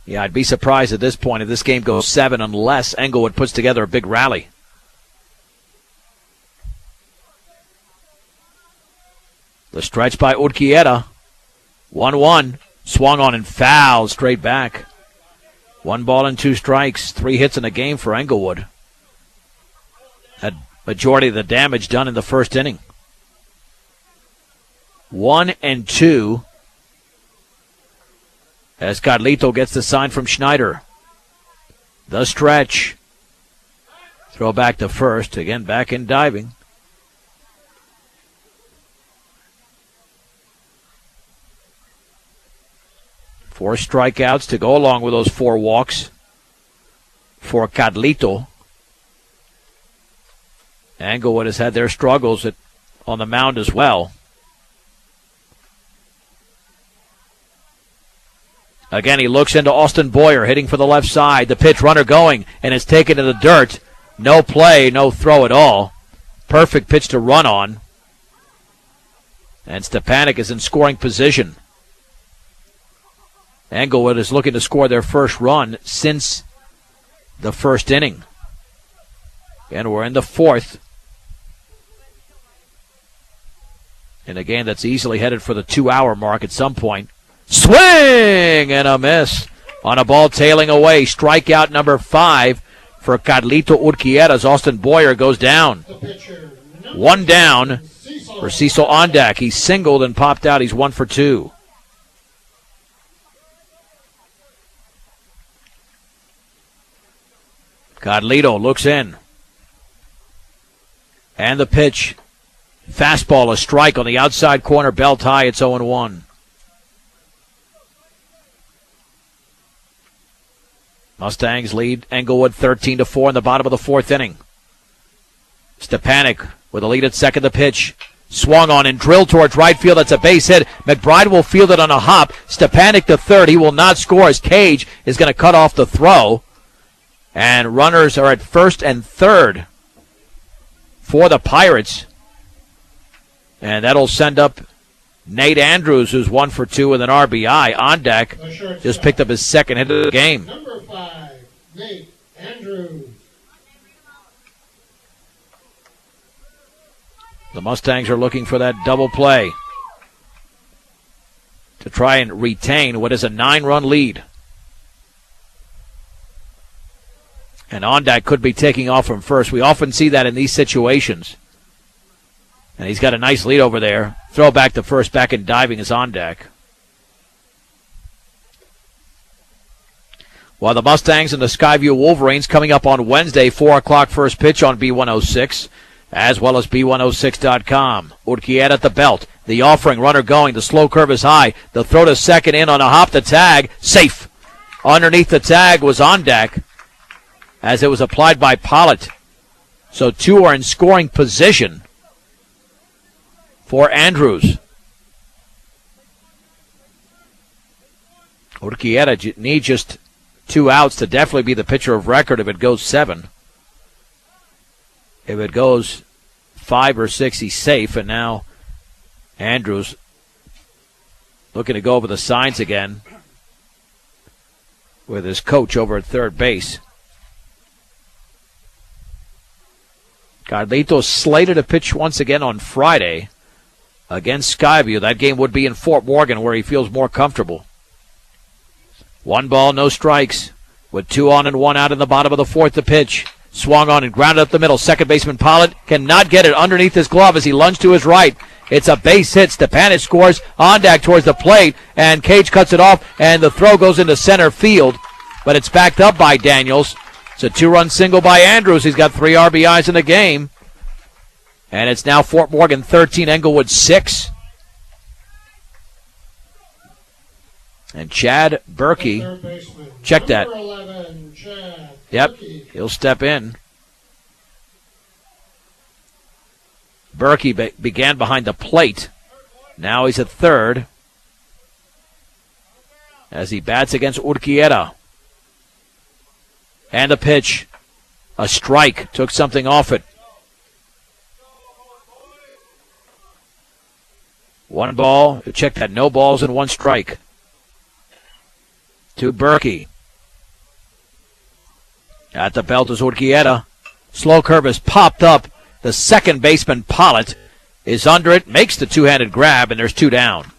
Yeah, I'd be surprised at this point if this game goes 7 unless Englewood puts together a big rally. The stretch by Urquieta. 1-1. Swung on and fouled straight back. 1 ball and 2 strikes. 3 hits in the game for Englewood. Had majority of the damage done in the first inning. 1-2. As Carlito gets the sign from Schneider. The stretch. Throw back to first. Again, back in diving. Four strikeouts to go along with those 4 walks for Carlito. Englewood has had their struggles on the mound as well. Again, he looks into Austin Boyer, hitting for the left side. The pitch, runner going, and it's taken to the dirt. No play, no throw at all. Perfect pitch to run on. And Stepanek is in scoring position. Englewood is looking to score their first run since the first inning. And we're in the 4th. In a game that's easily headed for the 2-hour mark at some point. Swing and a miss on a ball tailing away. Strikeout number 5 for Carlito Urquieta as Austin Boyer goes down. 1 down for Cecil Ondak. He singled and popped out. He's 1 for 2. Carlito looks in. And the pitch. Fastball, a strike on the outside corner, belt high. It's 0-1. Mustangs lead Englewood 13-4 in the bottom of the 4th inning. Stepanek with a lead at second. The pitch. Swung on and drilled towards right field. That's a base hit. McBride will field it on a hop. Stepanek to third. He will not score as Cage is going to cut off the throw. And runners are at first and third for the Pirates. And that'll send up Nate Andrews, who's 1 for 2 with an RBI. Ondak just picked up his second hit of the game. Number 5, Nate Andrews. The Mustangs are looking for that double play to try and retain what is a 9-run lead. And Ondak could be taking off from first. We often see that in these situations. And he's got a nice lead over there. Throw back to first, back in diving is Ondak. While the Mustangs and the Skyview Wolverines coming up on Wednesday, 4 o'clock first pitch on B106, as well as B106.com. Urquieta at the belt. The offering runner going. The slow curve is high. The throw to second in on a hop to tag. Safe. Underneath the tag was on deck as it was applied by Pollitt. So two are in scoring position for Andrews. Urquieta needs just 2 outs to definitely be the pitcher of record if it goes 7. If it goes 5 or 6, he's safe. And now Andrews looking to go over the signs again with his coach over at third base. Carlitos slated to pitch once again on Friday against Skyview. That game would be in Fort Morgan where he feels more comfortable. 1 ball, no strikes. With 2 on and 1 out in the bottom of the 4th, the pitch. Swung on and grounded up the middle. Second baseman Pollitt cannot get it underneath his glove as he lunged to his right. It's a base hit. Stepanis scores on deck towards the plate, and Cage cuts it off, and the throw goes into center field, but it's backed up by Daniels. It's a 2-run single by Andrews. He's got 3 RBIs in the game, and it's now Fort Morgan 13, Englewood 6. And Chad Berkey, check that. 11, Chad Yep, Berkey. he'll step in. Berkey began behind the plate. Now he's at third as he bats against Urquieta. And a pitch. A strike. Took something off it. 1 ball. Check that. No balls and 1 strike. To Berkey. At the belt is Urquieta. Slow curve is popped up. The second baseman, Pollitt, is under it, makes the two-handed grab, and there's 2 down.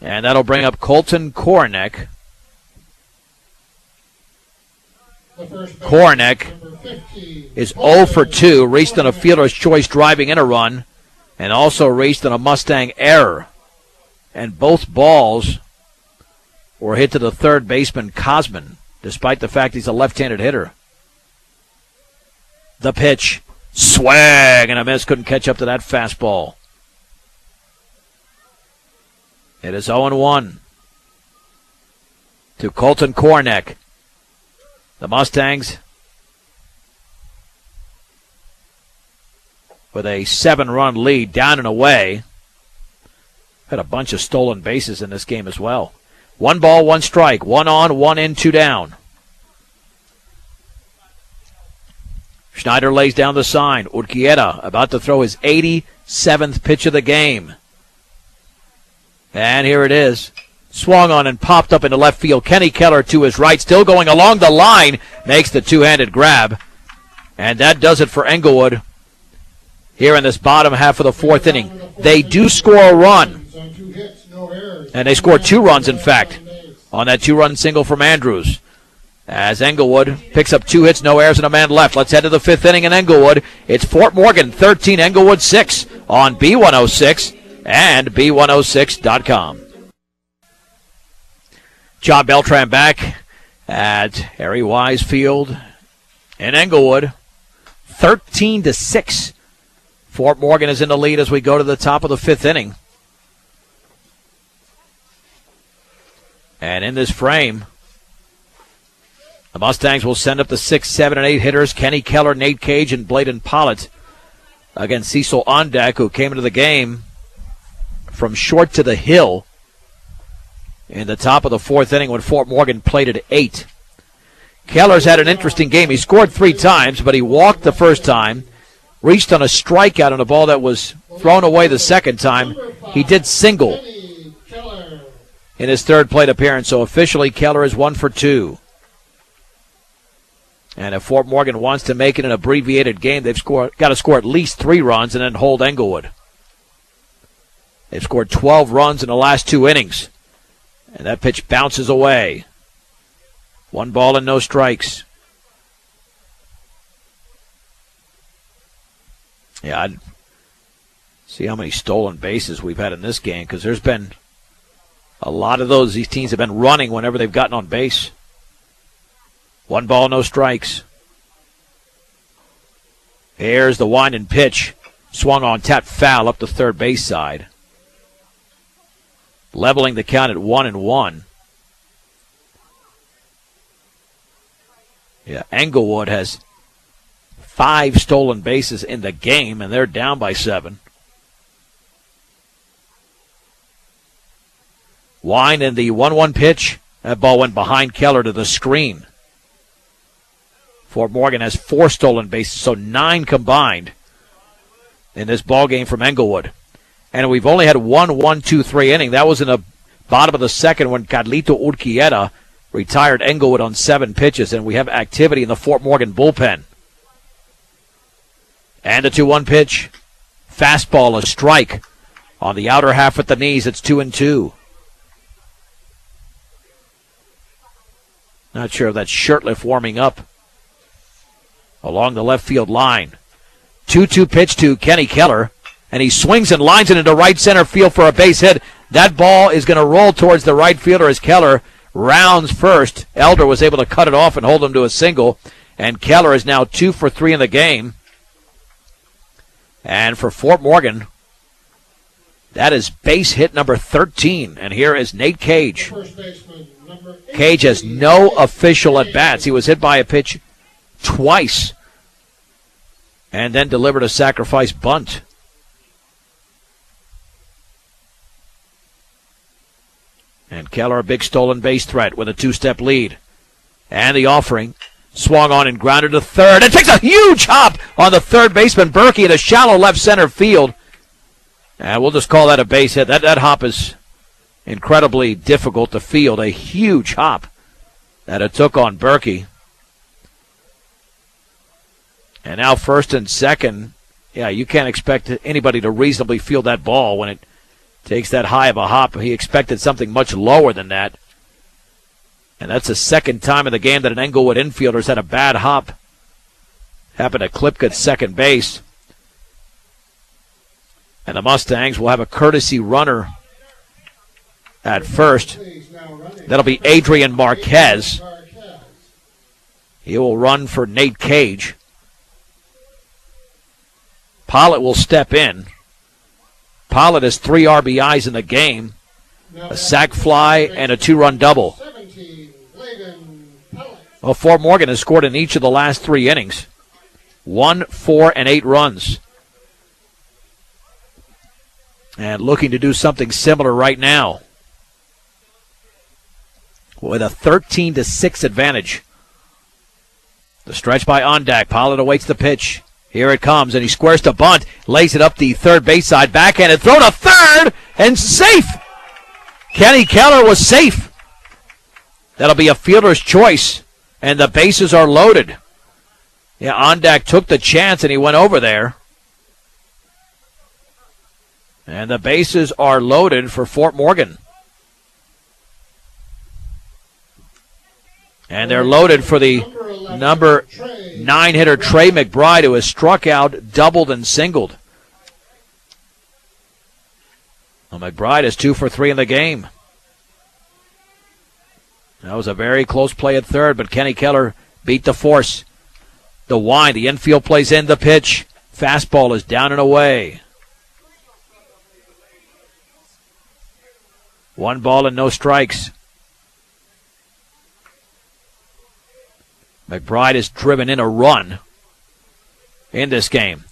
And that'll bring up Colton Kornick. Kornick is 0 for 2, reached on a fielder's choice driving in a run, and also reached on a Mustang error. And both balls were hit to the third baseman, Cosman, despite the fact he's a left-handed hitter. The pitch, swag, and a miss. Couldn't catch up to that fastball. It is 0-1 to Colton Kornick. The Mustangs with a 7-run lead, down and away. Had a bunch of stolen bases in this game as well. 1 ball, 1 strike. 1 on, 1 in, 2 down. Schneider lays down the sign. Urquieta about to throw his 87th pitch of the game. And here it is. Swung on and popped up into left field. Kenny Keller to his right, still going along the line, makes the two-handed grab. And that does it for Englewood here in this bottom half of the 4th inning. They do score a run. And they score 2 runs, in fact, on that 2-run single from Andrews. As Englewood picks up 2 hits, no errors, and a man left. Let's head to the 5th inning in Englewood. It's Fort Morgan 13, Englewood 6 on B106 and B106.com. John Beltran back at Harry Wise Field in Englewood. 13-6. Fort Morgan is in the lead as we go to the top of the 5th inning. And in this frame, the Mustangs will send up the 6, 7, and 8 hitters. Kenny Keller, Nate Cage, and Bladen Pollitt against Cecil Ondeck, who came into the game from short to the hill in the top of the 4th inning when Fort Morgan played at 8. Keller's had an interesting game. He scored 3 times, but he walked the first time, reached on a strikeout on a ball that was thrown away the second time. He did single in his 3rd plate appearance, so officially Keller is 1 for 2. And if Fort Morgan wants to make it an abbreviated game, they've got to score at least 3 runs and then hold Englewood. They've scored 12 runs in the last 2 innings. And that pitch bounces away. 1 ball and no strikes. Yeah, I'd see how many stolen bases we've had in this game, because there's been a lot of those. These teams have been running whenever they've gotten on base. 1 ball, no strikes. Here's the wind and pitch. Swung on, tap foul up the third base side. Leveling the count at 1-1. Yeah, Englewood has 5 stolen bases in the game, and they're down by 7. Wine in the 1-1 pitch. That ball went behind Keller to the screen. Fort Morgan has 4 stolen bases, so 9 combined in this ball game from Englewood. And we've only had 1-1-2-3 inning. That was in the bottom of the second when Carlito Urquieta retired Englewood on 7 pitches, and we have activity in the Fort Morgan bullpen. And the 2-1 pitch. Fastball, a strike on the outer half at the knees. It's 2-2. Not sure if that's Shirtliff warming up along the left field line. 2-2 pitch to Kenny Keller, and he swings and lines it into right center field for a base hit. That ball is going to roll towards the right fielder as Keller rounds first. Elder was able to cut it off and hold him to a single, and Keller is now 2 for 3 in the game. And for Fort Morgan, that is base hit number 13, and here is Nate Cage. Cage has no official at-bats. He was hit by a pitch twice and then delivered a sacrifice bunt. And Keller, a big stolen base threat with a 2-step lead. And the offering swung on and grounded to third. It takes a huge hop on the third baseman, Berkey, in a shallow left center field. And we'll just call that a base hit. That hop is incredibly difficult to field. A huge hop that it took on Berkey. And now first and second. Yeah, you can't expect anybody to reasonably field that ball when it takes that high of a hop. He expected something much lower than that. And that's the second time in the game that an Englewood infielder's had a bad hop. Happened to Klipka at second base. And the Mustangs will have a courtesy runner at first. That'll be Adrian Marquez. He will run for Nate Cage. Pollitt will step in. Pollitt has 3 RBIs in the game, a sac fly, and a 2-run double. Well, Fort Morgan has scored in each of the last 3 innings. 1, 4, and 8 runs. And looking to do something similar right now with a 13-6 advantage. The stretch by Ondak. Pollitt awaits the pitch. Here it comes, and he squares to bunt, lays it up the third base side, backhanded throw to third, and safe. Kenny Keller was safe. That'll be a fielder's choice, and the bases are loaded. Yeah, Ondak took the chance, and he went over there. And the bases are loaded for Fort Morgan. And they're loaded for the number 9 hitter, Trey McBride, who has struck out, doubled, and singled. Well, McBride is 2 for 3 in the game. That was a very close play at third, but Kenny Keller beat the force. The wind, the infield plays in the pitch. Fastball is down and away. 1 ball and no strikes. McBride has driven in a run in this game.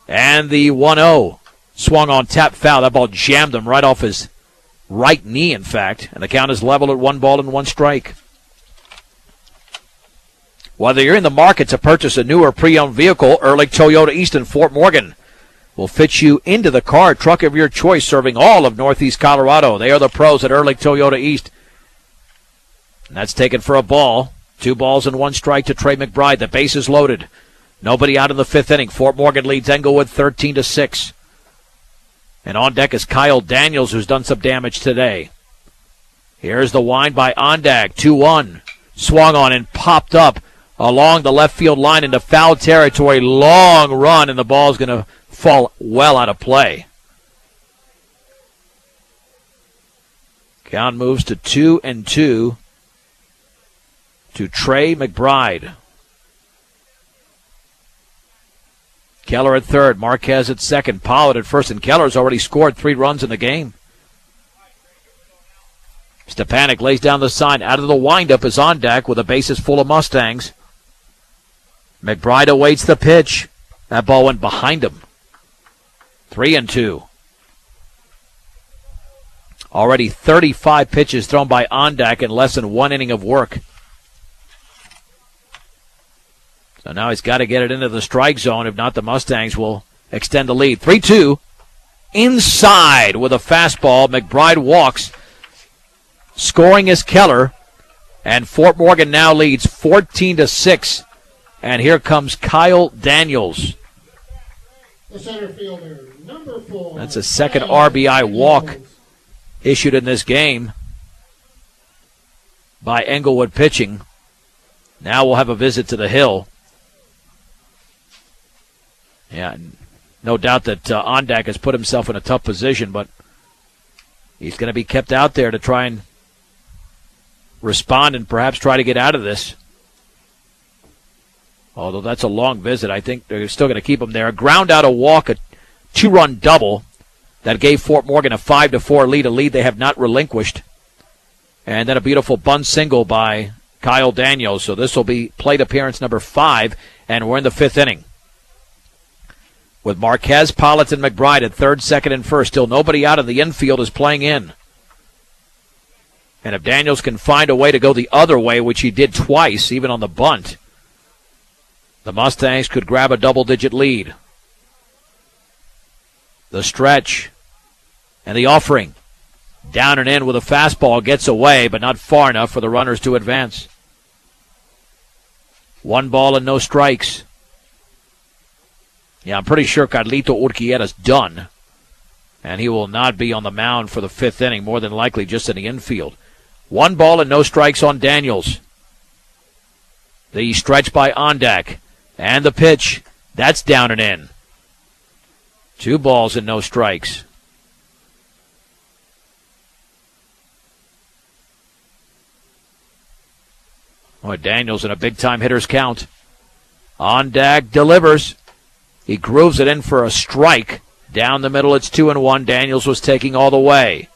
And the 1-0 swung on, tap foul. That ball jammed him right off his right knee, in fact. And the count is level at 1 ball and 1 strike. Whether you're in the market to purchase a new or pre-owned vehicle, Ehrlich Toyota East in Fort Morgan will fit you into the car truck of your choice, serving all of Northeast Colorado. They are the pros at Ehrlich Toyota East. And that's taken for a ball. 2 balls and 1 strike to Trey McBride. The base is loaded. Nobody out in the 5th inning. Fort Morgan leads Englewood 13-6. And on deck is Kyle Daniels, who's done some damage today. Here's the wind by Ondag. 2-1. Swung on and popped up along the left field line into foul territory. Long run, and the ball's going to fall well out of play. Count moves to 2-2. To Trey McBride. Keller at third, Marquez at second, Pollard at first, and Keller's already scored 3 runs in the game. Stepanek lays down the sign. Out of the windup is on deck with the bases full of Mustangs. McBride awaits the pitch. That ball went behind him. 3-2. Already 35 pitches thrown by Ondak in less than 1 inning of work. So now he's got to get it into the strike zone. If not, the Mustangs will extend the lead. 3-2. Inside with a fastball. McBride walks. Scoring is Keller. And Fort Morgan now leads 14-6. And here comes Kyle Daniels. The center fielder, number 4. That's a second RBI walk issued in this game by Englewood pitching. Now we'll have a visit to the hill. Yeah, no doubt that Ondak has put himself in a tough position, but he's going to be kept out there to try and respond and perhaps try to get out of this. Although that's a long visit, I think they're still going to keep him there. Ground out a walk, a 2-run double that gave Fort Morgan a 5-4 lead, a lead they have not relinquished. And then a beautiful bunt single by Kyle Daniels. So this will be plate appearance number 5, and we're in the 5th inning. With Marquez, Pollitt, and McBride at third, second, and first. Still nobody out in the infield is playing in. And if Daniels can find a way to go the other way, which he did twice, even on the bunt, the Mustangs could grab a double-digit lead. The stretch and the offering. Down and in with a fastball, gets away, but not far enough for the runners to advance. 1 ball and no strikes. Yeah, I'm pretty sure Carlito Urquieta's done. And he will not be on the mound for the 5th inning, more than likely just in the infield. 1 ball and no strikes on Daniels. The stretch by Ondak. And the pitch. That's down and in. 2 balls and no strikes. Boy, Daniels in a big-time hitter's count. Ondak delivers. He grooves it in for a strike. Down the middle, it's 2-1. Daniels was taking all the way.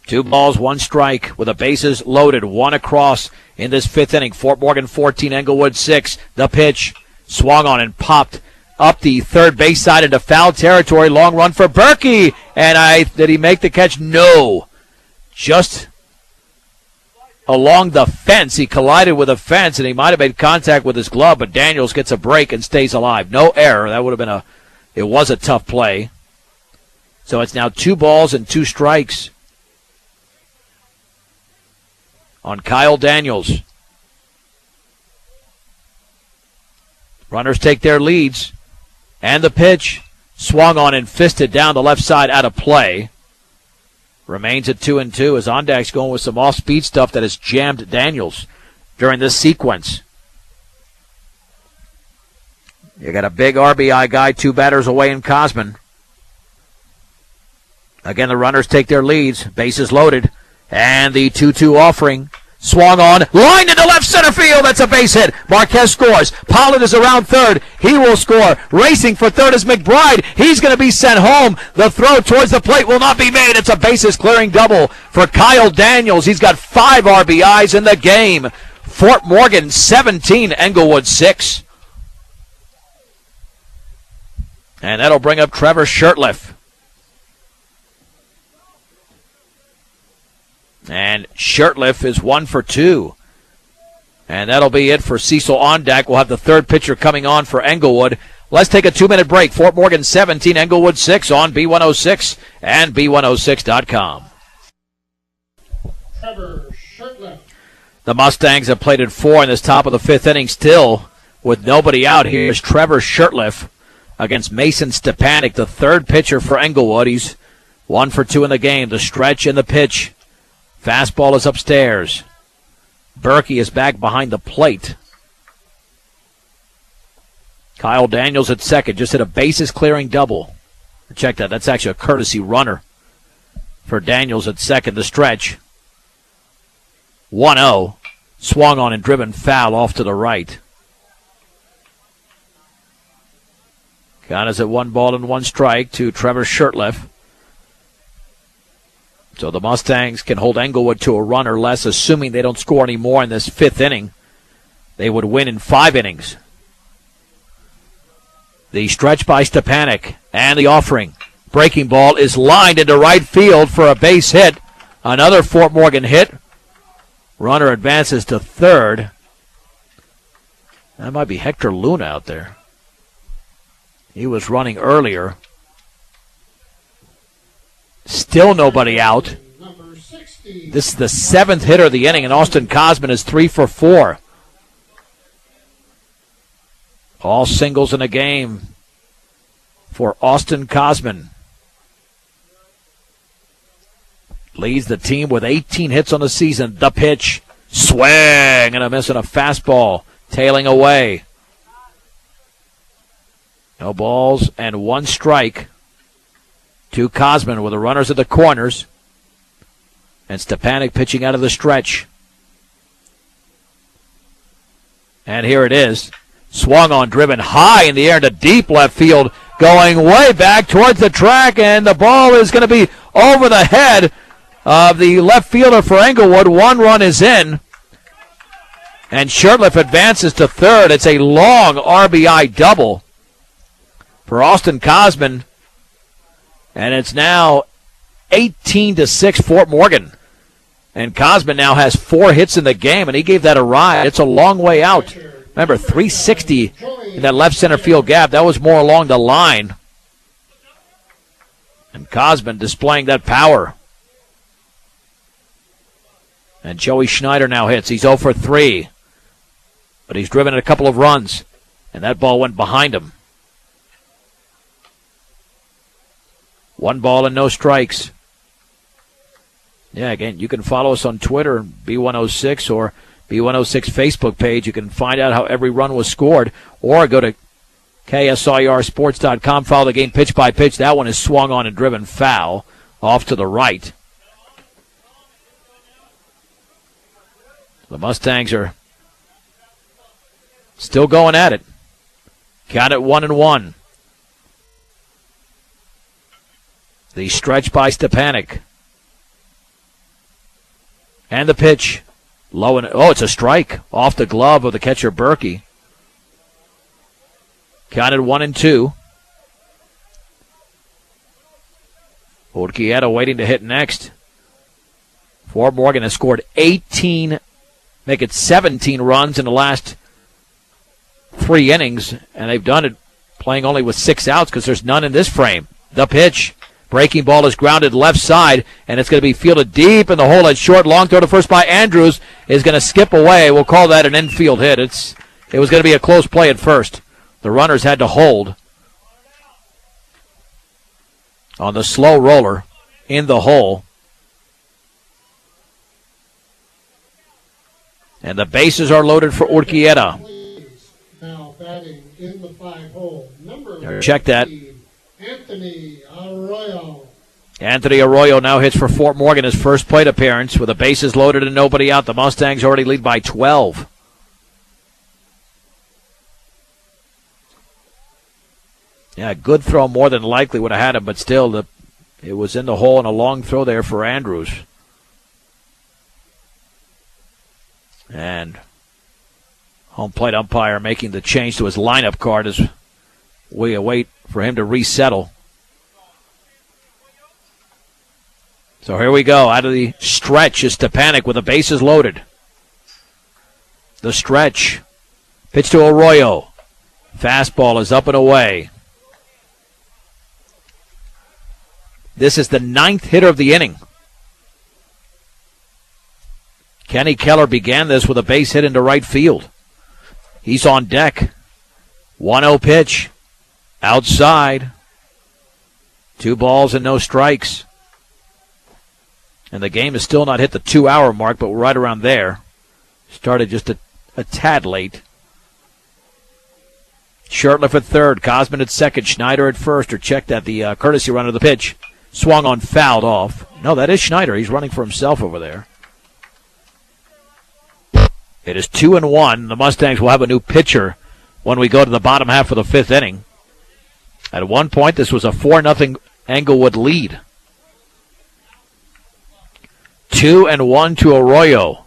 2 balls, 1 strike with the bases loaded. 1 across in this 5th inning. Fort Morgan 14, Englewood 6. The pitch swung on and popped up the third base side into foul territory. Long run for Berkey. And did he make the catch? No. Just along the fence. He collided with a fence, and he might have made contact with his glove, but Daniels gets a break and stays alive. No error. That would have been it was a tough play. So it's now 2 balls and 2 strikes on Kyle Daniels. Runners take their leads. And the pitch swung on and fisted down the left side out of play. Remains at 2-2 as Ondak's going with some off-speed stuff that has jammed Daniels during this sequence. You got a big RBI guy, 2 batters away in Cosman. Again, the runners take their leads. Bases loaded. And the 2-2 offering. Swung on. Line into left center field. That's a base hit. Marquez scores. Pollard is around third. He will score. Racing for third is McBride. He's going to be sent home. The throw towards the plate will not be made. It's a bases clearing double for Kyle Daniels. He's got 5 RBIs in the game. Fort Morgan 17, Englewood 6. And that'll bring up Trevor Shirtliff. And Shirtliff is 1 for 2. And that'll be it for Cecil Ondak. We'll have the third pitcher coming on for Englewood. Let's take a 2-minute break. Fort Morgan 17, Englewood 6 on B106 and B106.com. Trevor Shirtliff. The Mustangs have played at 4 in this top of the 5th inning still with nobody out. Here's Trevor Shirtliff against Mason Stepanek, the third pitcher for Englewood. He's 1 for 2 in the game. The stretch and the pitch. Fastball is upstairs. Berkey is back behind the plate. Kyle Daniels at second. Just hit a bases-clearing double. Check that. That's actually a courtesy runner for Daniels at second. The stretch. 1-0. Swung on and driven foul off to the right. Count is at 1-1 to Trevor Shurtleff. So the Mustangs can hold Englewood to a run or less, assuming they don't score any more in this 5th inning. They would win in 5 innings. The stretch by Stepanek and the offering. Breaking ball is lined into right field for a base hit. Another Fort Morgan hit. Runner advances to third. That might be Hector Luna out there. He was running earlier. Still nobody out. This is the 7th hitter of the inning, and Austin Cosman is 3 for 4. All singles in a game for Austin Cosman. Leads the team with 18 hits on the season. The pitch. Swing and a miss on a fastball. Tailing away. No balls and 1 strike to Cosman with the runners at the corners. And Stepanek pitching out of the stretch. And here it is. Swung on, driven high in the air to deep left field. Going way back towards the track, and the ball is going to be over the head of the left fielder for Englewood. 1 run is in. And Shurtleff advances to third. It's a long RBI double for Austin Cosman. And it's now 18-6 Fort Morgan. And Cosman now has 4 hits in the game, and he gave that a ride. It's a long way out. Remember, 360 in that left center field gap. That was more along the line. And Cosman displaying that power. And Joey Schneider now hits. He's 0 for 3. But he's driven a couple of runs. And that ball went behind him. 1 ball and no strikes. Yeah, again, you can follow us on Twitter, B106, or B106 Facebook page. You can find out how every run was scored. Or go to KSIRsports.com, follow the game pitch by pitch. That one is swung on and driven foul off to the right. The Mustangs are still going at it. Got it 1-1. The stretch by Stepanek. And the pitch. Low and it's a strike off the glove of the catcher Berkey. Counted 1-2. Urquieta waiting to hit next. Fort Morgan has scored 18, make it 17 runs in the last 3 innings, and they've done it playing only with 6 outs because there's none in this frame. The pitch. Breaking ball is grounded left side, and it's going to be fielded deep in the hole at short. Long throw to first by Andrews is going to skip away. We'll call that an infield hit. It was going to be a close play at first. The runners had to hold on the slow roller in the hole. And the bases are loaded for Urquieta. Now batting in the 5-hole. Number Check that. Anthony Arroyo. Anthony Arroyo now hits for Fort Morgan, his first plate appearance with the bases loaded and nobody out. The Mustangs already lead by 12. Yeah, good throw more than likely would have had him, but still it was in the hole and a long throw there for Andrews. And home plate umpire making the change to his lineup card as we await for him to resettle. So here we go. Out of the stretch is Stepanek with the bases loaded. The stretch. Pitch to Arroyo. Fastball is up and away. This is the 9th hitter of the inning. Kenny Keller began this with a base hit into right field. He's on deck. 1-0 pitch. Outside. 2 balls and no strikes. And the game has still not hit the 2-hour mark, but we're right around there. Started just a tad late. Shurtleff at third. Cosman at second. Schneider at first. Or check that. The courtesy run of the pitch. Swung on, fouled off. No, that is Schneider. He's running for himself over there. It is 2-1. The Mustangs will have a new pitcher when we go to the bottom half of the 5th inning. At one point, this was a 4-0 Englewood lead. 2-1 to Arroyo.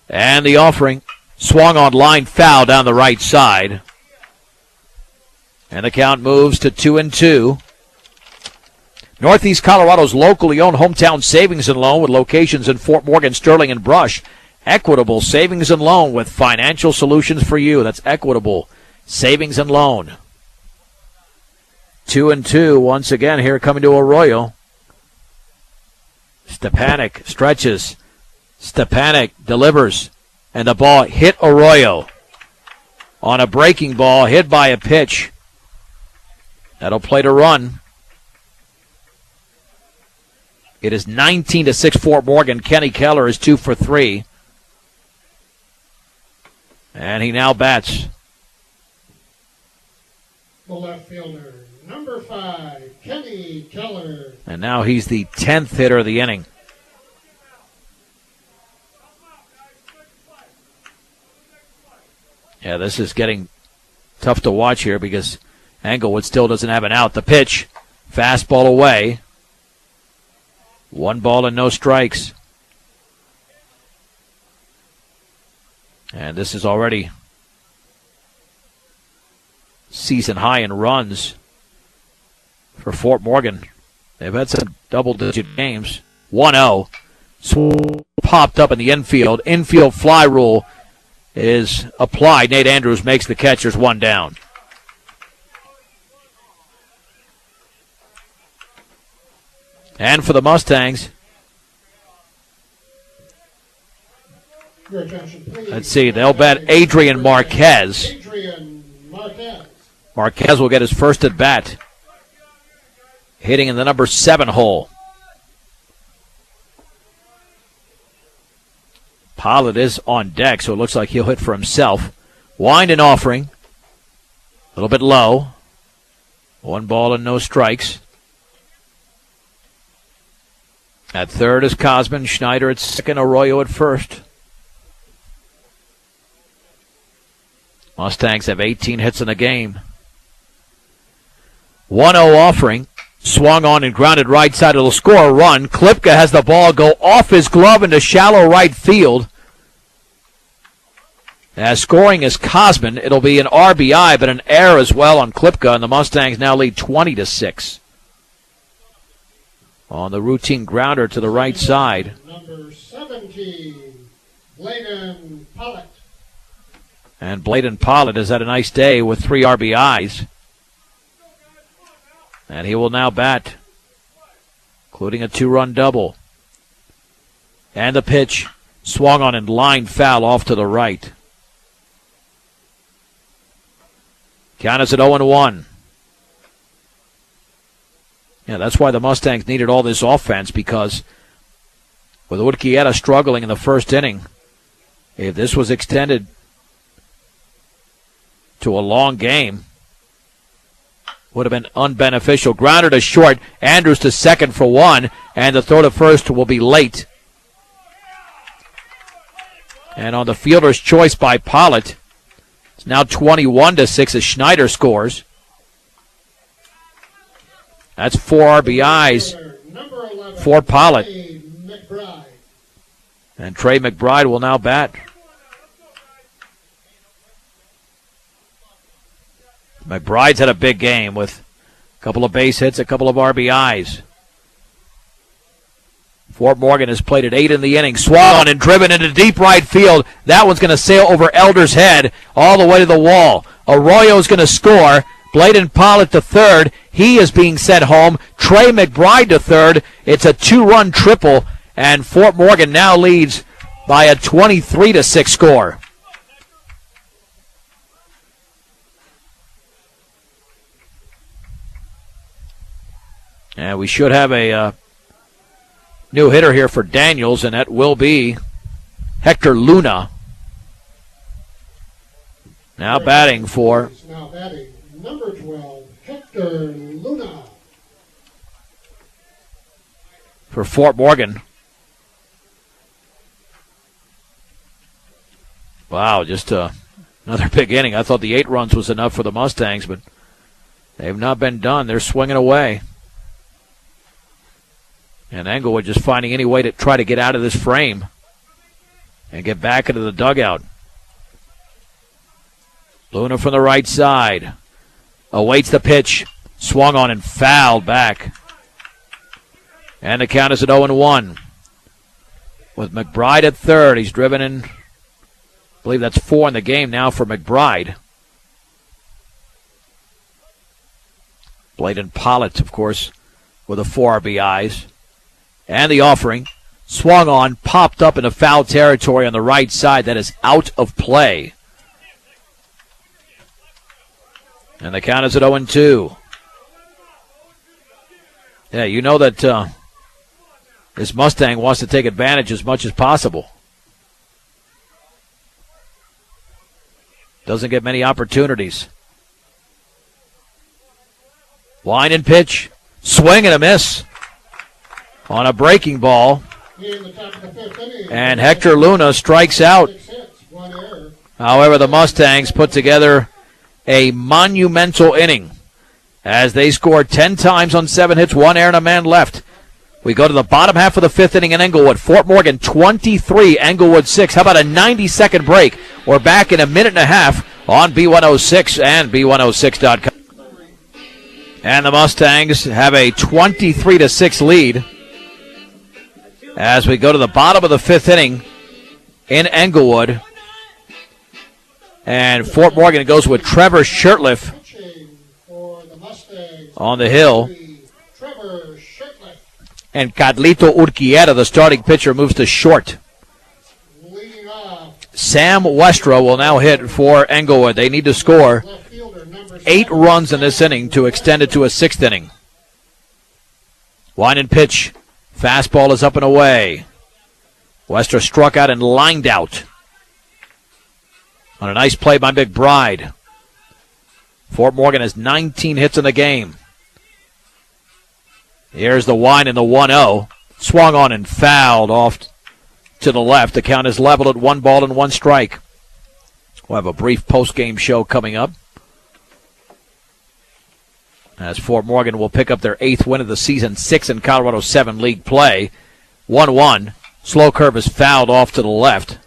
And the offering swung on line foul down the right side. And the count moves to 2-2. Northeast Colorado's locally owned hometown savings and loan with locations in Fort Morgan, Sterling, and Brush. Equitable Savings and Loan with financial solutions for you. That's Equitable Savings and Loan. 2-2 once again here coming to Arroyo. Stepanek stretches. Stepanek delivers. And the ball hit Arroyo on a breaking ball, hit by a pitch. That'll play to run. It is 19-6 Fort Morgan. Kenny Keller is 2 for 3. And he now bats. The left fielder, number 5, Kenny Keller. And now he's the 10th hitter of the inning. Yeah, this is getting tough to watch here because Englewood still doesn't have an out. The pitch, fastball away. 1 ball and no strikes. And this is already season high in runs for Fort Morgan. They've had some double-digit games. 1-0. Popped up in the infield. Infield fly rule is applied. Nate Andrews makes the catch. There's 1 down. And for the Mustangs, Your attention, please. let's see, they'll bet Adrian Marquez. Marquez will get his first at bat, hitting in the number 7 hole. Pollard is on deck, so it looks like he'll hit for himself. Wind and offering. A little bit low. 1 ball and no strikes. At third is Cosman. Schneider at second. Arroyo at first. Mustangs have 18 hits in the game. 1-0 offering. Swung on and grounded right side. It'll score a run. Klipka has the ball go off his glove into shallow right field. As scoring is Cosman. It'll be an RBI, but an error as well on Klipka, and the Mustangs now lead 20-6. On the routine grounder to the right side. Number 17, Bladen Pollitt. And Bladen Pollitt has had a nice day with 3 RBIs. And he will now bat, including a 2-run double. And the pitch swung on and line foul off to the right. Count is at 0-1. Yeah, that's why the Mustangs needed all this offense, because with Urquieta struggling in the first inning, if this was extended to a long game, would have been unbeneficial. Grounder to short, Andrews to second for 1, and the throw to first will be late. And on the fielder's choice by Pollitt, it's now 21-6 as Schneider scores. That's 4 RBIs for Pollitt. And Trey McBride will now bat. McBride's had a big game with a couple of base hits, a couple of RBIs. Fort Morgan has played at 8 in the inning. Swung and driven into deep right field. That one's going to sail over Elder's head all the way to the wall. Arroyo's going to score. Bladen Pollitt to third. He is being sent home. Trey McBride to third. It's a 2-run triple, and Fort Morgan now leads by a 23-6 score. And we should have a new hitter here for Daniels, and that will be Hector Luna. Now batting for number 12, Hector Luna. For Fort Morgan. Wow, just another big inning. I thought the 8 runs was enough for the Mustangs, but They've not been done. They're swinging away. And Englewood just finding any way to try to get out of this frame and get back into the dugout. Luna from the right side. Awaits the pitch. Swung on and fouled back. And the count is at 0-1. With McBride at third. He's driven in, I believe that's 4 in the game now for McBride. Bladen Pollitt, of course, with the 4 RBIs. And the offering. Swung on, popped up into foul territory on the right side. That is out of play. And the count is at 0-2. Yeah, you know that this Mustang wants to take advantage as much as possible. Doesn't get many opportunities. Line and pitch. Swing and a miss on a breaking ball. And Hector Luna strikes out. However, the Mustangs put together a monumental inning as they scored 10 times on 7 hits, 1 error and a man left. We go to the bottom half of the 5th inning in Englewood. Fort Morgan 23, Englewood 6. How about a 90-second break? We're back in a minute and a half on B106 and B106.com. And the Mustangs have a 23-6 lead as we go to the bottom of the 5th inning in Englewood. And Fort Morgan goes with Trevor Shirtliff on the hill. And Carlito Urquieta, the starting pitcher, moves to short. Sam Westra will now hit for Englewood. They need to score 8 runs in this inning to extend it to a 6th inning. Line and pitch. Fastball is up and away. Westra struck out and lined out on a nice play by McBride. Fort Morgan has 19 hits in the game. Here's the wind and the 1-0. Swung on and fouled off to the left. The count is leveled at 1 ball and 1 strike. We'll have a brief post-game show coming up as Fort Morgan will pick up their 8th win of the season, 6 in Colorado 7 league play. 1-1. Slow curve is fouled off to the left.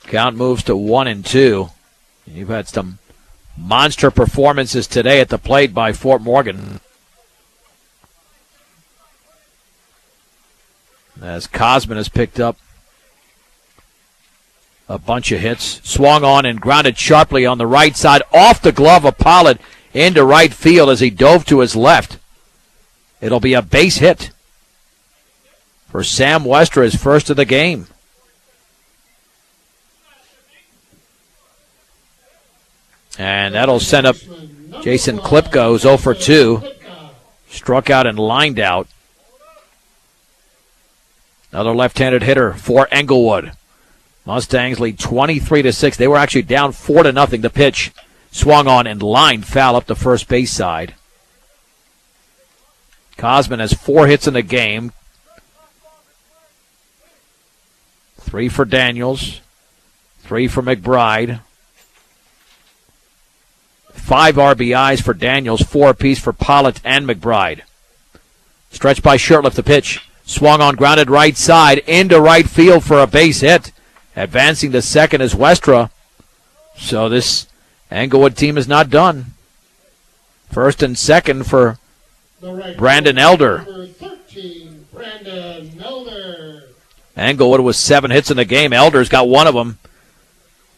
Count moves to 1-2. You've had some monster performances today at the plate by Fort Morgan, as Cosman has picked up a bunch of hits. Swung on and grounded sharply on the right side off the glove of Pollitt into right field as he dove to his left. It'll be a base hit for Sam Westra, his first of the game. And that'll send up Jason Klipko, who's 0 for 2. Struck out and lined out. Another left-handed hitter for Englewood. Mustangs lead 23-6. They were actually down 4-0. The pitch swung on and lined foul up the first base side. Cosman has 4 hits in the game. 3 for Daniels. 3 for McBride. 5 RBIs for Daniels, 4 apiece for Pollitt and McBride. Stretched by Shirtliff, the pitch. Swung on, grounded right side into right field for a base hit. Advancing to second is Westra. So this Englewood team is not done. First and second for Brandon Elder. Englewood with 7 hits in the game. Elder's got 1 of them.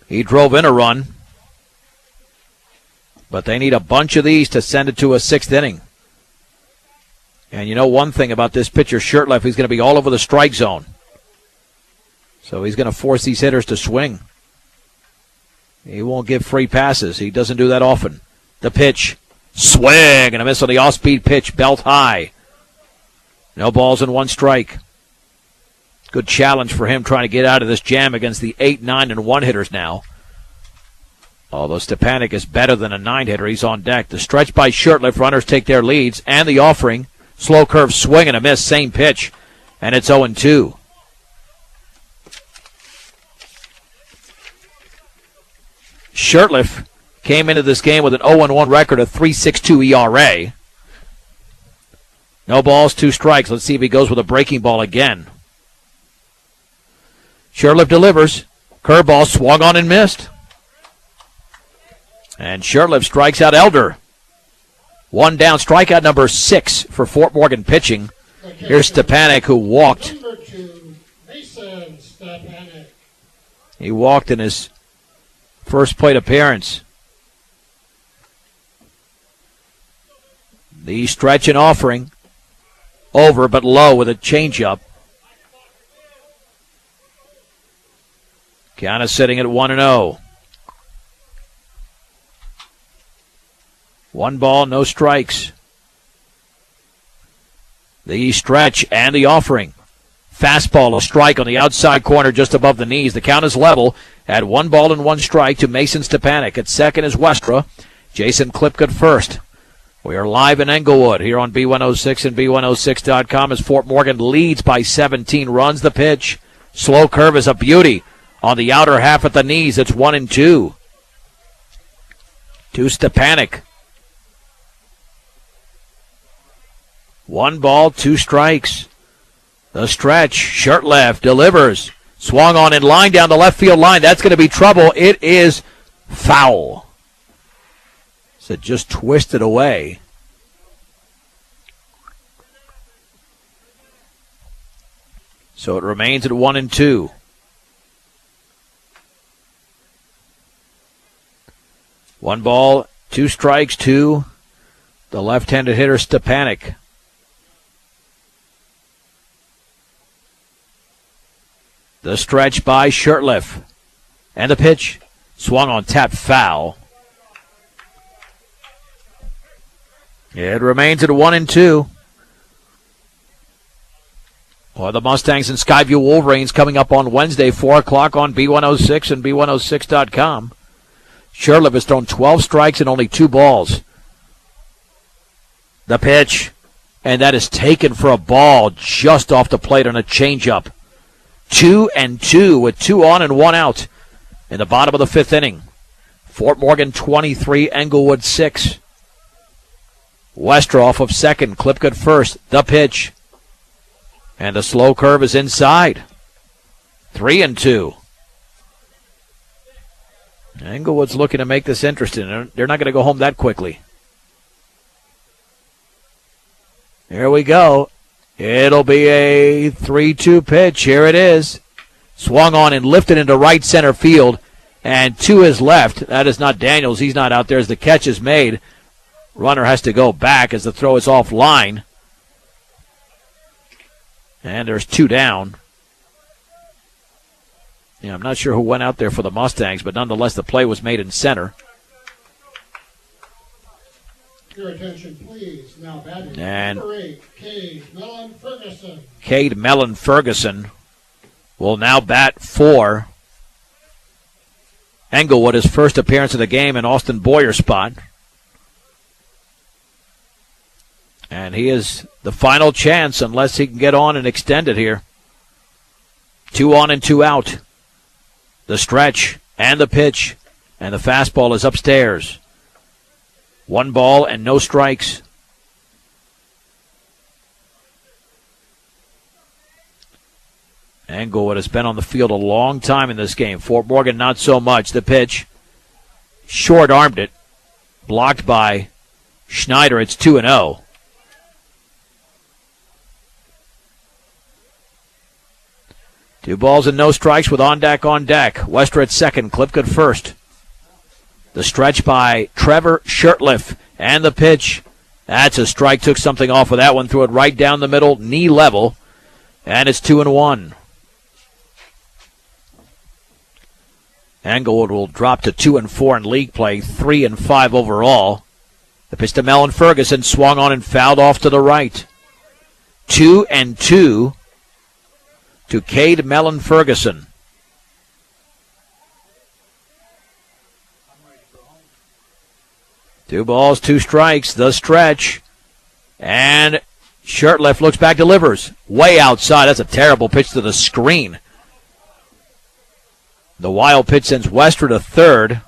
He drove in a run. But they need a bunch of these to send it to a 6th inning. And you know one thing about this pitcher, Shirtliff, he's going to be all over the strike zone. So he's going to force these hitters to swing. He won't give free passes. He doesn't do that often. The pitch, swing, and a miss on the off-speed pitch, belt high. No balls and 1 strike. Good challenge for him trying to get out of this jam against the 8, 9, and 1 hitters now. Although Stepanek is better than a 9-hitter, he's on deck. The stretch by Shirtliff, runners take their leads, and the offering. Slow curve swing and a miss, same pitch, and it's 0-2. Shirtliff came into this game with an 0-1 record, a 3.62 ERA. No balls, 2 strikes. Let's see if he goes with a breaking ball again. Shurtleff delivers. Curveball swung on and missed. And Shurtleff strikes out Elder. 1 down, strikeout number 6 for Fort Morgan pitching. Here's Stepanek, who walked. Number 2, Mason Stepanek. He walked in his first plate appearance. The stretch and offering. Over but low with a changeup. Count is sitting at 1-0. 1 ball, no strikes. The stretch and the offering. Fastball, a strike on the outside corner just above the knees. The count is level at 1 ball and 1 strike to Mason Stepanek. At second is Westra. Jason Klipka at first. We are live in Englewood here on B106 and B106.com as Fort Morgan leads by 17 runs. The pitch. Slow curve is a beauty on the outer half at the knees. It's 1-2. To Stepanek. 1 ball, 2 strikes. The stretch. Shurtleff delivers. Swung on in line down the left field line. That's going to be trouble. It is foul. So it just twisted away. So it remains at 1-2. One ball, 2 strikes to the left-handed hitter Stepanek. The stretch by Shurtleff. And the pitch. Swung on, tap, foul. It remains at 1-2. Well, the Mustangs and Skyview Wolverines coming up on Wednesday, 4 o'clock on B106 and B106.com. Shurtleff has thrown 12 strikes and only 2 balls. The pitch. And that is taken for a ball just off the plate on a changeup. 2-2 with 2 on and 1 out in the bottom of the 5th inning. Fort Morgan 23, Englewood 6. Westra off of second, Klipka at first. The pitch. And the slow curve is inside. 3-2. Englewood's looking to make this interesting. They're not going to go home that quickly. Here we go. It'll be a 3-2 pitch. Here it is. Swung on and lifted into right center field. And to his left, that is not Daniels. He's not out there as the catch is made. Runner has to go back as the throw is offline. And there's 2 down. Yeah, I'm not sure who went out there for the Mustangs, but nonetheless the play was made in center. Your attention, please. Now batting and number 8, Cade Mellon Ferguson. Cade Mellon Ferguson will now bat for Englewood, his first appearance of the game in Austin Boyer's spot. And he is the final chance unless he can get on and extend it here. 2 on and 2 out. The stretch and the pitch. And the fastball is upstairs. 1 ball and no strikes. Englewood has been on the field a long time in this game. Fort Morgan not so much. The pitch. Short-armed it. Blocked by Schneider. It's 2-0. Two balls and no strikes with on deck. Westra at second, Klipka at first. The stretch by Trevor Shurtleff. And the pitch. That's a strike. Took something off of that one. Threw it right down the middle, knee level. And it's 2-1. Englewood will drop to 2-4 in league play, 3-5 overall. The pitch to Mellon Ferguson, swung on and fouled off to the right. 2-2 to Cade Mellon Ferguson. Two balls, 2 strikes, the stretch. And Shurtleff looks back, delivers. Way outside. That's a terrible pitch to the screen. The wild pitch sends Westra to third.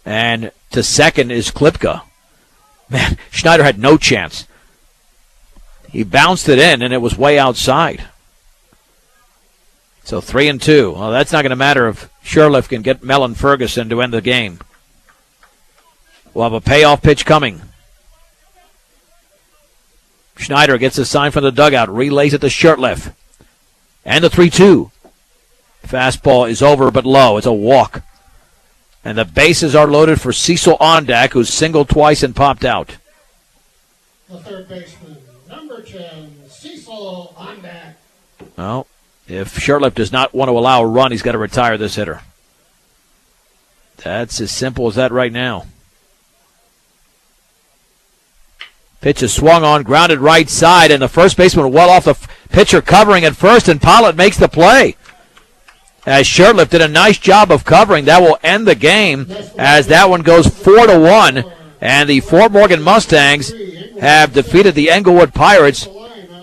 And to second is Klipka. Man, Schneider had no chance. He bounced it in, and it was way outside. So 3-2. Well, that's not going to matter if Sherliff can get Mellon Ferguson to end the game. We'll have a payoff pitch coming. Schneider gets a sign from the dugout, relays it to Sherliff. And the 3-2. Fastball is over but low. It's a walk. And the bases are loaded for Cecil Ondak, who's singled twice and popped out. The third baseman, number 10, Cecil Ondak. Well, if Sherliff does not want to allow a run, he's got to retire this hitter. That's as simple as that right now. Pitch is swung on, grounded right side, and the first baseman well off the pitcher covering at first, and Pollitt makes the play. As Sherliff did a nice job of covering, that will end the game as that one goes 4-1, and the Fort Morgan Mustangs have defeated the Englewood Pirates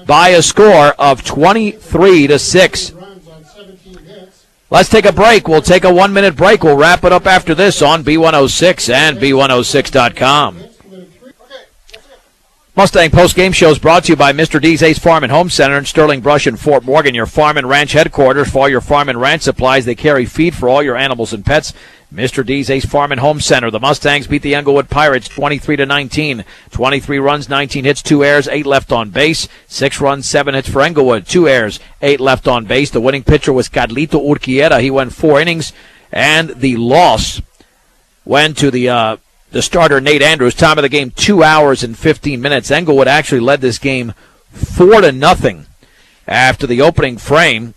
by a score of 23-6. Let's take a break. We'll take a 1-minute break. We'll wrap it up after this on B106 and B106.com. Mustang Post-Game Show is brought to you by Mr. D's Ace Farm and Home Center in Sterling Brush in Fort Morgan, your farm and ranch headquarters for all your farm and ranch supplies. They carry feed for all your animals and pets. Mr. D's Ace Farm and Home Center. The Mustangs beat the Englewood Pirates 23-19. 23 runs, 19 hits, 2 errors, 8 left on base. 6 runs, 7 hits for Englewood. 2 errors, 8 left on base. The winning pitcher was Carlito Urquiera. He went 4 innings, and the loss went to the starter, Nate Andrews. Time of the game, 2 hours and 15 minutes. Englewood actually led this game 4-0 after the opening frame,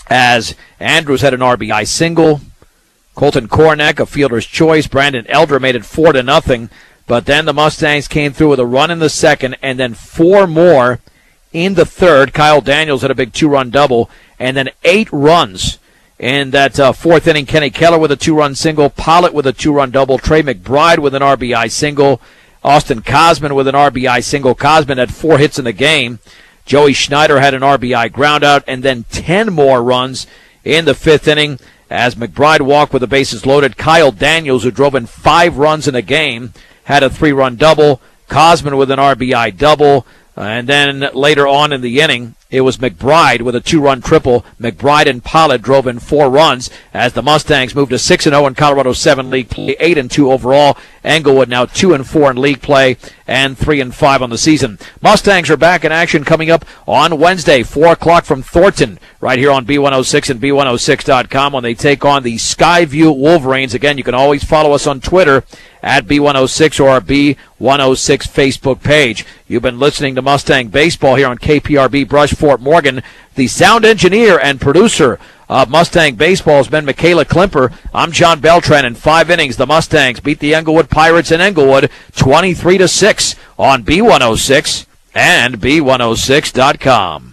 as Andrews had an RBI single. Colton Kornack, a fielder's choice. Brandon Elder made it 4-0. But then the Mustangs came through with a run in the second and then 4 more in the third. Kyle Daniels had a big 2-run double, and then 8 runs in that fourth inning. Kenny Keller with a 2-run single. Pollitt with a 2-run double. Trey McBride with an RBI single. Austin Cosman with an RBI single. Cosman had 4 hits in the game. Joey Schneider had an RBI groundout, and then 10 more runs in the fifth inning as McBride walked with the bases loaded. Kyle Daniels, who drove in 5 runs in the game, had a 3-run double. Cosman with an RBI double. And then later on in the inning, it was McBride with a 2-run triple. McBride and Pollitt drove in 4 runs as the Mustangs moved to 6-0 in Colorado 7 league play, 8-2 overall. Englewood now 2-4 in league play and 3-5 on the season. Mustangs are back in action coming up on Wednesday, 4 o'clock from Thornton, right here on B106 and B106.com when they take on the Skyview Wolverines. Again, you can always follow us on Twitter at B106 or our B106 Facebook page. You've been listening to Mustang Baseball here on KPRB Brush Fort Morgan. The sound engineer and producer of Mustang Baseball has been Michaela Klimper. I'm John Beltran. In 5 innings, the Mustangs beat the Englewood Pirates in Englewood 23-6 on B106 and B106.com.